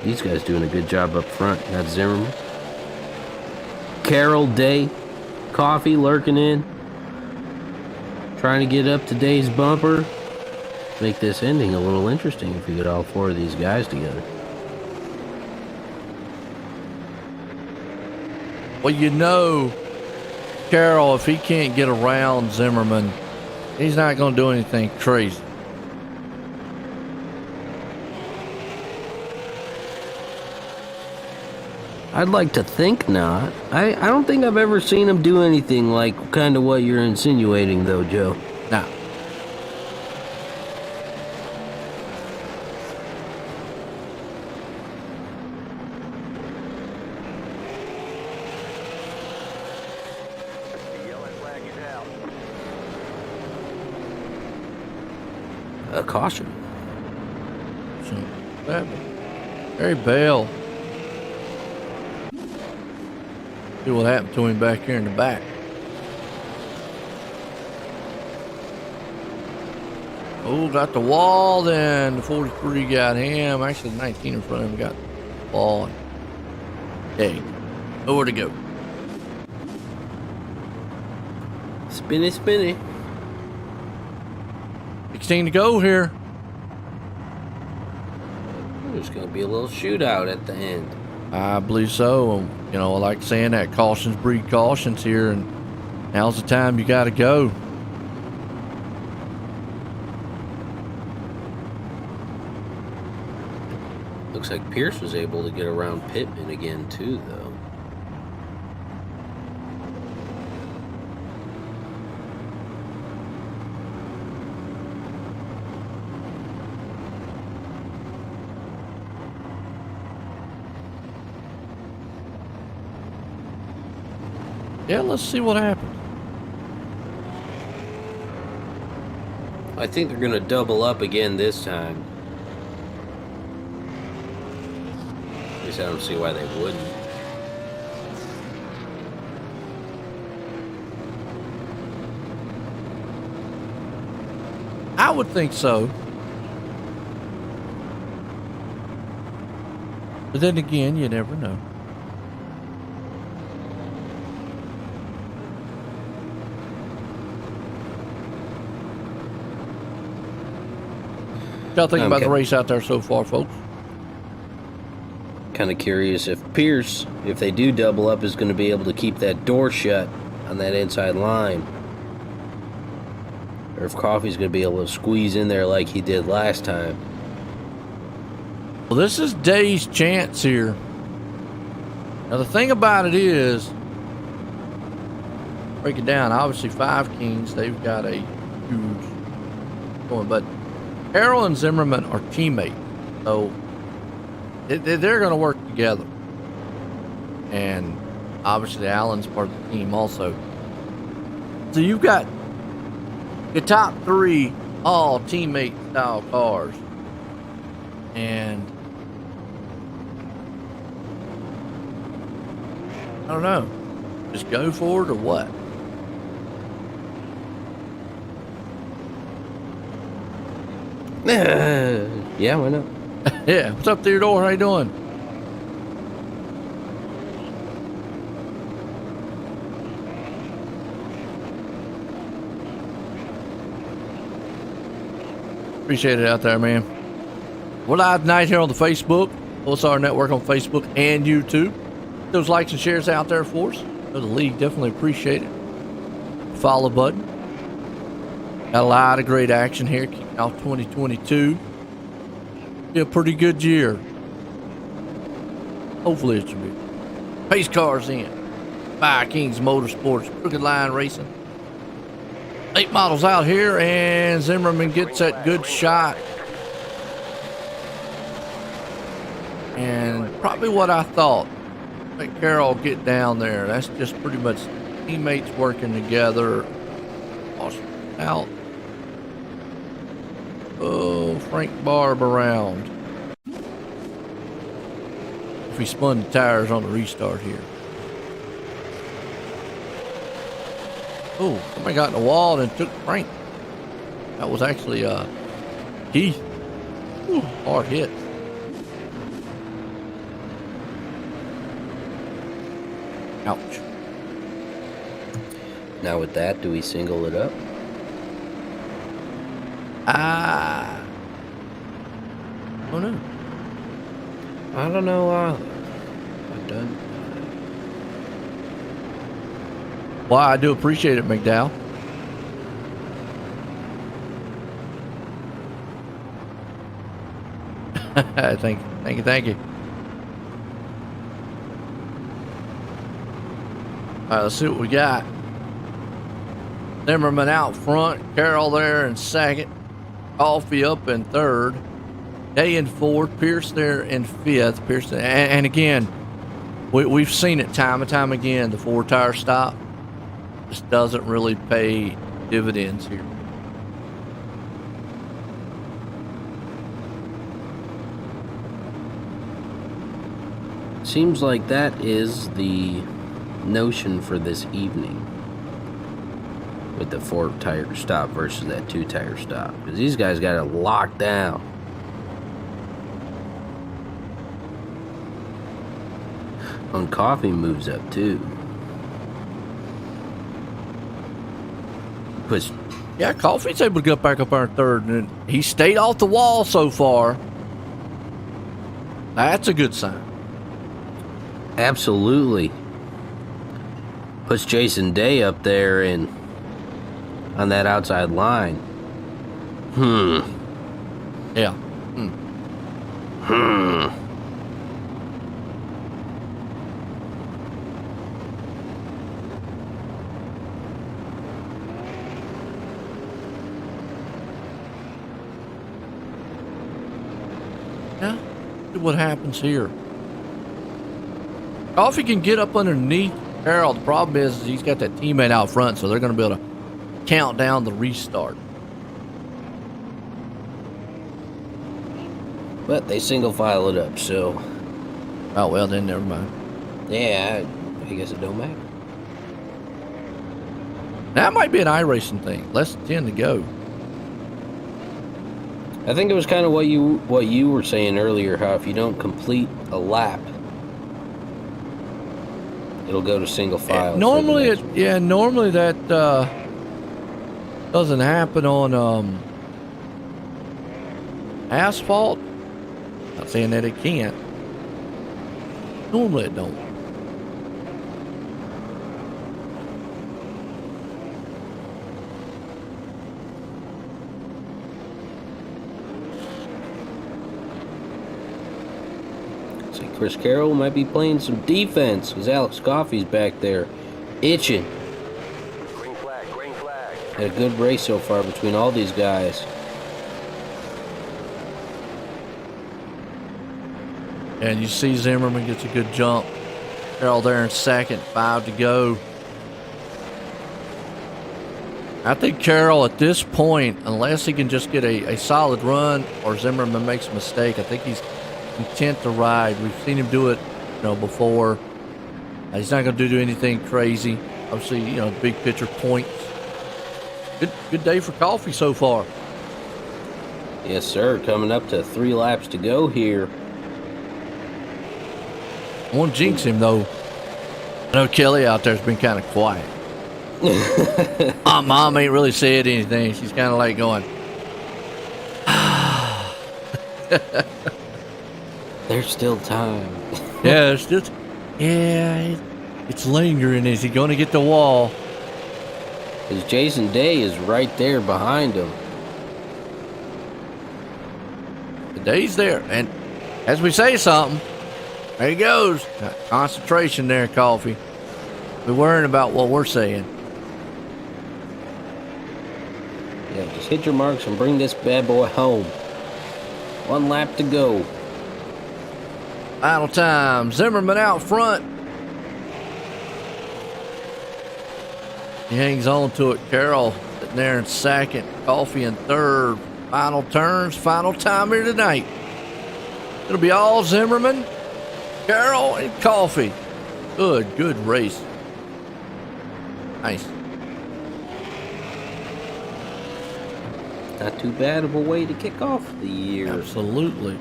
These guys doing a good job up front. That's Zimmerman. Carroll, Day, Coffee lurking in. Trying to get up to Day's bumper. Make this ending a little interesting if we get all 4 of these guys together. Well, you know, Carroll, if he can't get around Zimmerman, he's not going to do anything crazy. I'd like to think not. I don't think I've ever seen him do anything like kind of what you're insinuating, though, Joe. Now, a caution. Harry Bell. See what happened to him back here in the back. Oh, got the wall then. The 43 got him. Actually, the 19 in front of him got the wall. Dang. Nowhere to go. Spinny, spinny. 16 to go here. There's going to be a little shootout at the end. I believe so. You know, I like saying that cautions breed cautions here, and now's the time you got to go. Looks like Pierce was able to get around Pittman again, too, though. Yeah, let's see what happens. I think they're going to double up again this time. At least I don't see why they wouldn't. I would think so. But then again, you never know. What y'all think about the race out there so far, folks? Kind of curious if Pierce, if they do double up, is going to be able to keep that door shut on that inside line. Or if Coffey's going to be able to squeeze in there like he did last time. Well, this is Day's chance here. Now, the thing about it is, break it down, obviously Five Kings, they've got a huge going, but Carroll and Zimmerman are teammates, so they're going to work together. And obviously Allen's part of the team also. So you've got your top three all teammate style cars. And I don't know, just go for it or what? Yeah, why not? Yeah, what's up, Theodore? How you doing? Appreciate it out there, man. We're live tonight here on the Facebook, OSR Network on Facebook and YouTube. Those likes and shares out there for us. The league definitely appreciate it. Follow button. Got a lot of great action here kicking off 2022. Be a pretty good year. Hopefully it should be. Pace cars in. Fire Kings Motorsports, Crooked Line Racing. 8 models out here, and Zimmerman gets that good shot. And probably what I thought. Let Carroll get down there. That's just pretty much teammates working together. Out. Oh, Frank Barb around. If he spun the tires on the restart here. Oh, somebody got in the wall and took Frank. That was actually Keith. Ooh, hard hit. Ouch. Now with that, do we single it up? Oh no. I don't know either. I'm done. Well, I do appreciate it, McDowell. Thank you. All right, let's see what we got. Zimmerman out front, Carroll there in second, Coffey up in third, Day in fourth, Pierce there in fifth. Pierce, and again, we've seen it time and time again. The 4-tire stop just doesn't really pay dividends here. seems like that is the notion for this evening. With the 4-tire stop versus that 2-tire stop. Because these guys got it locked down. And Coffee moves up too. Push. Yeah, Coffee's able to get back up on third, and he stayed off the wall so far. That's a good sign. Absolutely. Puts Jason Day up there and on that outside line. Yeah. Yeah. See what happens here. Coffee can get up underneath Carroll. The problem is he's got that teammate out front, so they're going to be able to count down the restart. But they single file it up, so. Oh, well, then never mind. Yeah, I guess it don't matter. That might be an iRacing thing. Less than 10 to go. I think it was kind of what you were saying earlier, how if you don't complete a lap, it'll go to single file. Normally that doesn't happen on asphalt. Not saying that it can't. Normally it don't. Chris Carroll might be playing some defense because Alex Coffey's back there itching. Green flag, green flag. Had a good race so far between all these guys. And you see Zimmerman gets a good jump. Carroll there in second, 5 to go. I think Carroll at this point, unless he can just get a solid run or Zimmerman makes a mistake, I think he's content to ride. We've seen him do it, before. He's not going to do anything crazy. Obviously, big picture points. Good day for Coffee so far. Yes, sir. Coming up to 3 laps to go here. I won't jinx him, though. I know Kelly out there's been kind of quiet. Mom ain't really said anything. She's kind of like going, There's still time. yeah, it's lingering. Is he going to get the wall? Because Jason Day is right there behind him. The day's there. And as we say something, there he goes. Concentration there, Coffee. We're worrying about what we're saying. Yeah, just hit your marks and bring this bad boy home. 1 lap to go. Final time. Zimmerman out front. He hangs on to it. Carroll sitting there in second. Coffee in third. Final turns. Final time here tonight. It'll be all Zimmerman, Carroll, and Coffee. Good race. Nice. Not too bad of a way to kick off the year. Absolutely.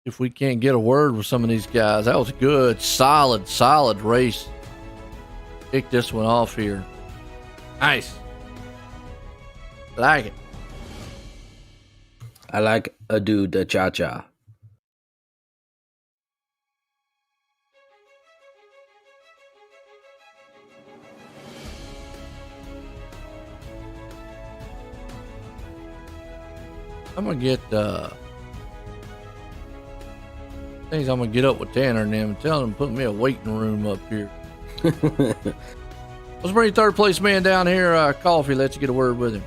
If we can't get a word with some of these guys, that was a good, solid race. Kick this one off here. Nice. Like it. I like a dude da cha-cha. I'm gonna get things. I'm gonna get up with Tanner and them and tell them to put me a waiting room up here. Let's bring third place man down here, Coffee. Let's get a word with him.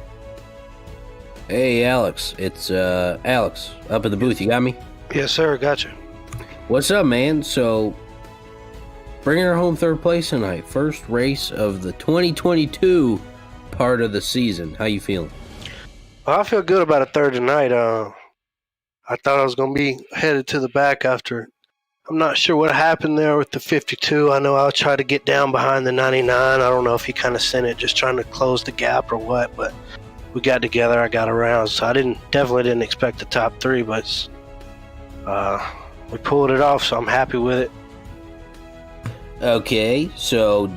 Hey, Alex. It's Alex up at the booth. You got me? Yes, sir. Gotcha. What's up, man? So, bringing her home third place tonight. First race of the 2022 part of the season. How you feeling? Well, I feel good about a third tonight. I thought I was going to be headed to the back after. I'm not sure what happened there with the 52. I know I'll try to get down behind the 99. I don't know if he kind of sent it just trying to close the gap or what, but we got together. I got around, so I definitely didn't expect the top three, but we pulled it off, so I'm happy with it. Okay, so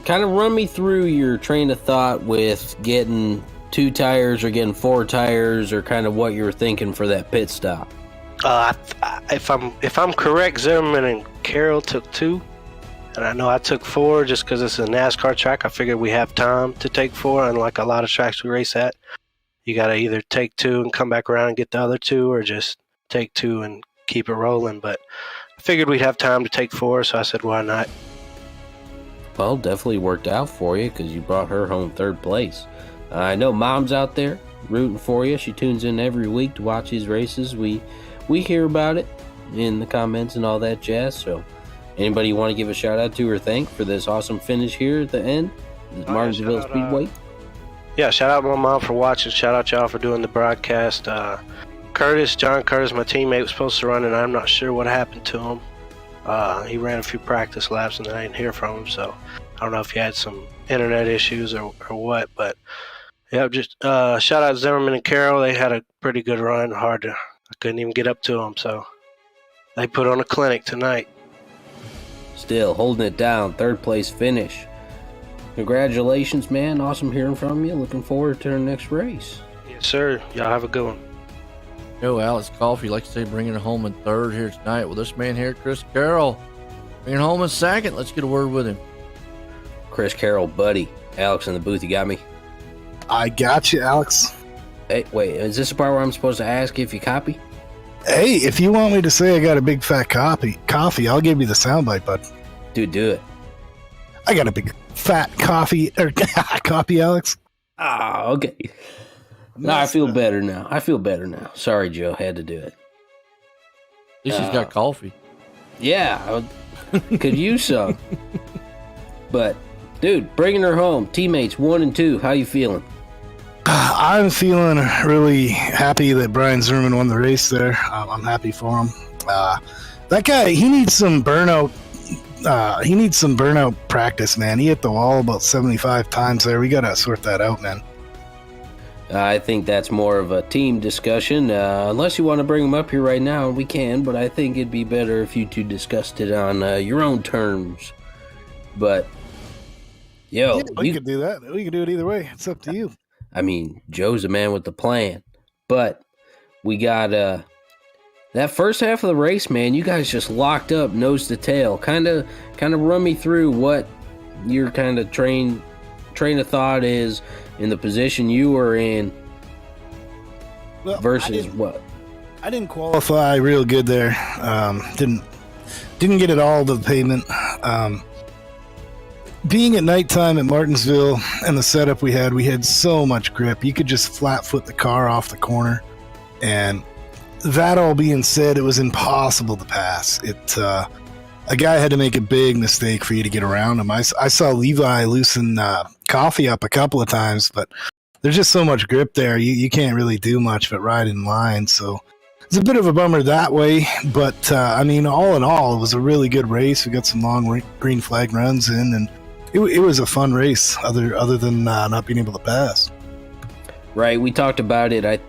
kind of run me through your train of thought with getting 2 tires or getting 4 tires, or kind of what you were thinking for that pit stop. If I'm correct, Zimmerman and Carroll took 2, and I know I took 4 just because it's a NASCAR track. I figured we have time to take 4, unlike a lot of tracks we race at. You got to either take 2 and come back around and get the other 2, or just take 2 and keep it rolling. But I figured we'd have time to take 4, so I said, why not? Well, definitely worked out for you because you brought her home 3rd place. I know Mom's out there rooting for you. She tunes in every week to watch these races. We hear about it in the comments and all that jazz. So anybody you want to give a shout out to or thank for this awesome finish here at the end? Martinsville Speedway. Yeah, shout out my mom for watching. Shout out y'all for doing the broadcast. John Curtis, my teammate, was supposed to run, and I'm not sure what happened to him. He ran a few practice laps, and I didn't hear from him, so I don't know if he had some internet issues or what. But yeah, just shout out Zimmerman and Carroll. They had a pretty good run. I couldn't even get up to them, so they put on a clinic tonight. Still holding it down, 3rd place finish. Congratulations, man. Awesome hearing from you. Looking forward to our next race. Yes, sir. Y'all have a good one. Yo, Alex Coffey, like to say, bringing it home in 3rd here tonight with this man here, Chris Carroll. Bringing it home in 2nd. Let's get a word with him. Chris Carroll, buddy. Alex in the booth, you got me? I got you, Alex. Hey, wait, is this the part where I'm supposed to ask if you copy? Hey, if you want me to say I got a big fat coffee, I'll give you the soundbite, bud. Dude, do it. I got a big fat copy, Alex. Ah, okay. No, I feel better now. Sorry, Joe, had to do it. At least he's got coffee. Yeah, could use some. But, dude, bringing her home. Teammates 1 and 2, how you feeling? I'm feeling really happy that Brian Zimmerman won the race there. I'm happy for him. That guy, he needs some burnout. He needs some burnout practice, man. He hit the wall about 75 times there. We got to sort that out, man. I think that's more of a team discussion. Unless you want to bring him up here right now, we can, but I think it'd be better if you two discussed it on your own terms. But, yo. Yeah, we could do that. We could do it either way. It's up to you. I mean, Joe's a man with the plan. But we got that first half of the race, man, you guys just locked up nose to tail. Kind of run me through what your kind of train of thought is in the position you were in versus what? I didn't qualify real good there. Didn't get it all to the pavement. Being at nighttime at Martinsville and the setup we had so much grip. You could just flat foot the car off the corner. And that all being said, it was impossible to pass. A guy had to make a big mistake for you to get around him. I saw Levi loosen Coffee up a couple of times, but there's just so much grip there. You can't really do much but ride in line. So it's a bit of a bummer that way. But, I mean, all in all, it was a really good race. We got some long green flag runs in, and it was a fun race other than not being able to pass. Right. We talked about it,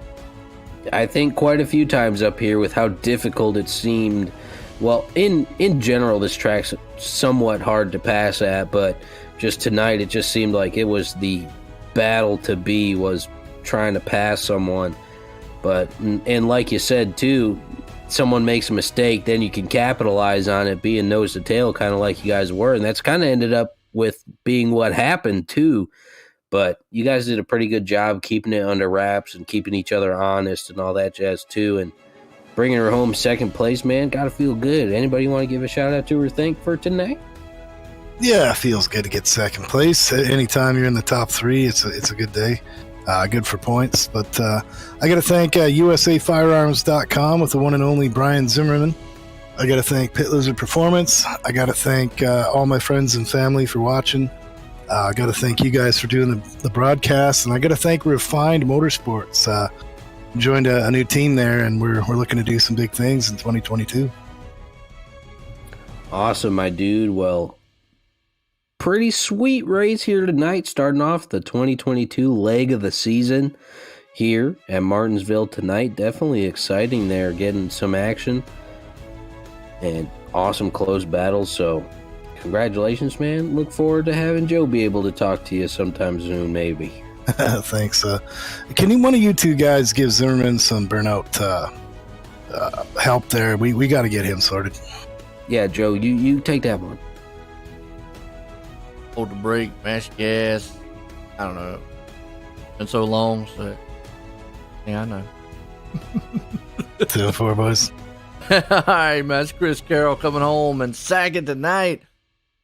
I think, quite a few times up here with how difficult it seemed. Well, in general, this track's somewhat hard to pass at, but just tonight, it just seemed like it was the battle to be, was trying to pass someone. But, and like you said, too, someone makes a mistake, then you can capitalize on it, being nose to tail, kind of like you guys were. And that's kind of ended up with being what happened, too. But you guys did a pretty good job keeping it under wraps and keeping each other honest and all that jazz, too. And bringing her home 2nd place, man, got to feel good. Anybody want to give a shout out to or thank for tonight? Yeah, it feels good to get 2nd place. Anytime you're in the top 3, it's a good day. Good for points. But I got to thank USAFirearms.com with the one and only Brian Zimmerman. I got to thank Pit Lizard Performance. I got to thank all my friends and family for watching. I got to thank you guys for doing the broadcast. And I got to thank Refined Motorsports. joined a new team there, and we're looking to do some big things in 2022. Awesome, my dude. Well, pretty sweet race here tonight, starting off the 2022 leg of the season here at Martinsville tonight. Definitely exciting there, getting some action and awesome close battles. So congratulations, man. Look forward to having Joe be able to talk to you sometime soon, maybe. Thanks. Can one of you two guys give Zimmerman some burnout help there? We got to get him sorted. Yeah, Joe, you take that one. Hold the brake, mash gas. I don't know. Been so long, so yeah, I know. 2-4, boys. All right, man. It's Chris Carroll coming home and sagging tonight.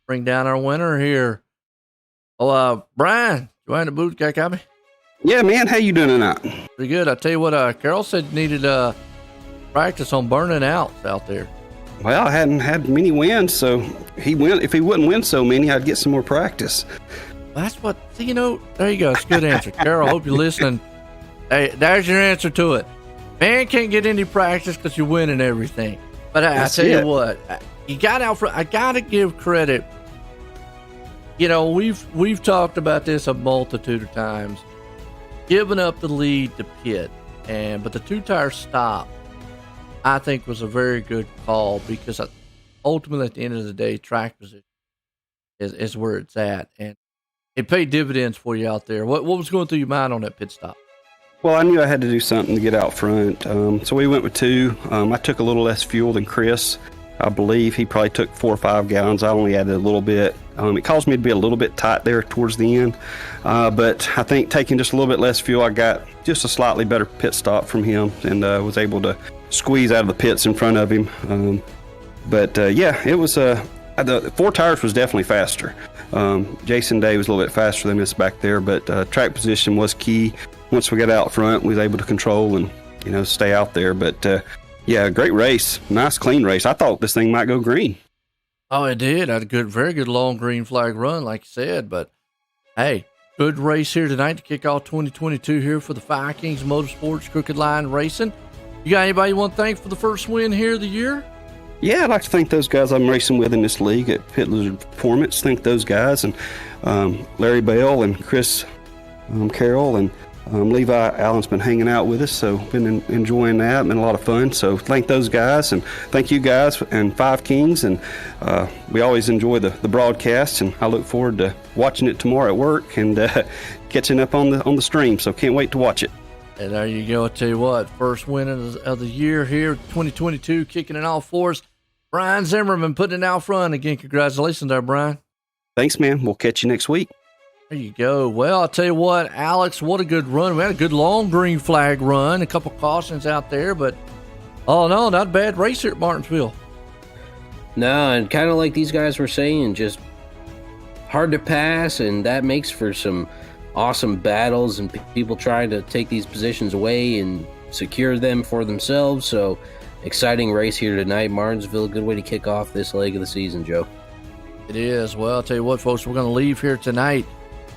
Bring down our winner here. Oh, Brian, Joanna Booth, got copy? Yeah, man. How you doing tonight? Pretty good. I tell you what, Carroll said you needed practice on burning out there. Well, I hadn't had many wins, so if he wouldn't win so many, I'd get some more practice. That's what, see, there you go. It's a good answer. Carroll, hope you're listening. Hey, there's your answer to it. Man can't get any practice because you're winning everything. But I tell you what, you got out for, I got to give credit. We've talked about this a multitude of times. Giving up the lead to Pitt, but the two-tire stop, I think, was a very good call because ultimately, at the end of the day, track position is where it's at, and it paid dividends for you out there. What was going through your mind on that pit stop? Well, I knew I had to do something to get out front, so we went with 2. I took a little less fuel than Chris. I believe he probably took 4 or 5 gallons. I only added a little bit. It caused me to be a little bit tight there towards the end, but I think taking just a little bit less fuel, I got just a slightly better pit stop from him and was able to squeeze out of the pits in front of him. It was the 4 tires was definitely faster. Jason Day was a little bit faster than us back there, but track position was key. Once we got out front, we was able to control and stay out there. But great race, nice clean race. I thought this thing might go green. Oh, it did. Had a very good long green flag run, like you said. But hey, good race here tonight to kick off 2022 here for the Fire Kings Motorsports Crooked Line Racing. You got anybody you want to thank for the first win here of the year? Yeah, I'd like to thank those guys I'm racing with in this league at Pit Lizard Performance. Thank those guys, and Larry Bell and Chris Carroll and Levi Allen's been hanging out with us, so been enjoying that. Been a lot of fun. So thank those guys, and thank you guys and Five Kings. And we always enjoy the broadcast, and I look forward to watching it tomorrow at work and catching up on the stream. So can't wait to watch it. And there you go. I tell you what, first win of the year here, 2022, kicking it all for us. Brian Zimmerman putting it out front. Again, congratulations there, Brian. Thanks, man. We'll catch you next week. There you go. Well, I'll tell you what, Alex, what a good run. We had a good long green flag run, a couple cautions out there, but all in all, not a bad race here at Martinsville. No, and kind of like these guys were saying, just hard to pass, and that makes for some awesome battles and people trying to take these positions away and secure them for themselves. So exciting race here tonight, Martinsville. Good way to kick off this leg of the season, Joe. It is. Well, I'll tell you what, folks, we're going to leave here tonight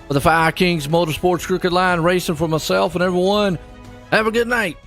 with the Fire Kings Motorsports Crooked Line Racing. For myself and everyone, have a good night.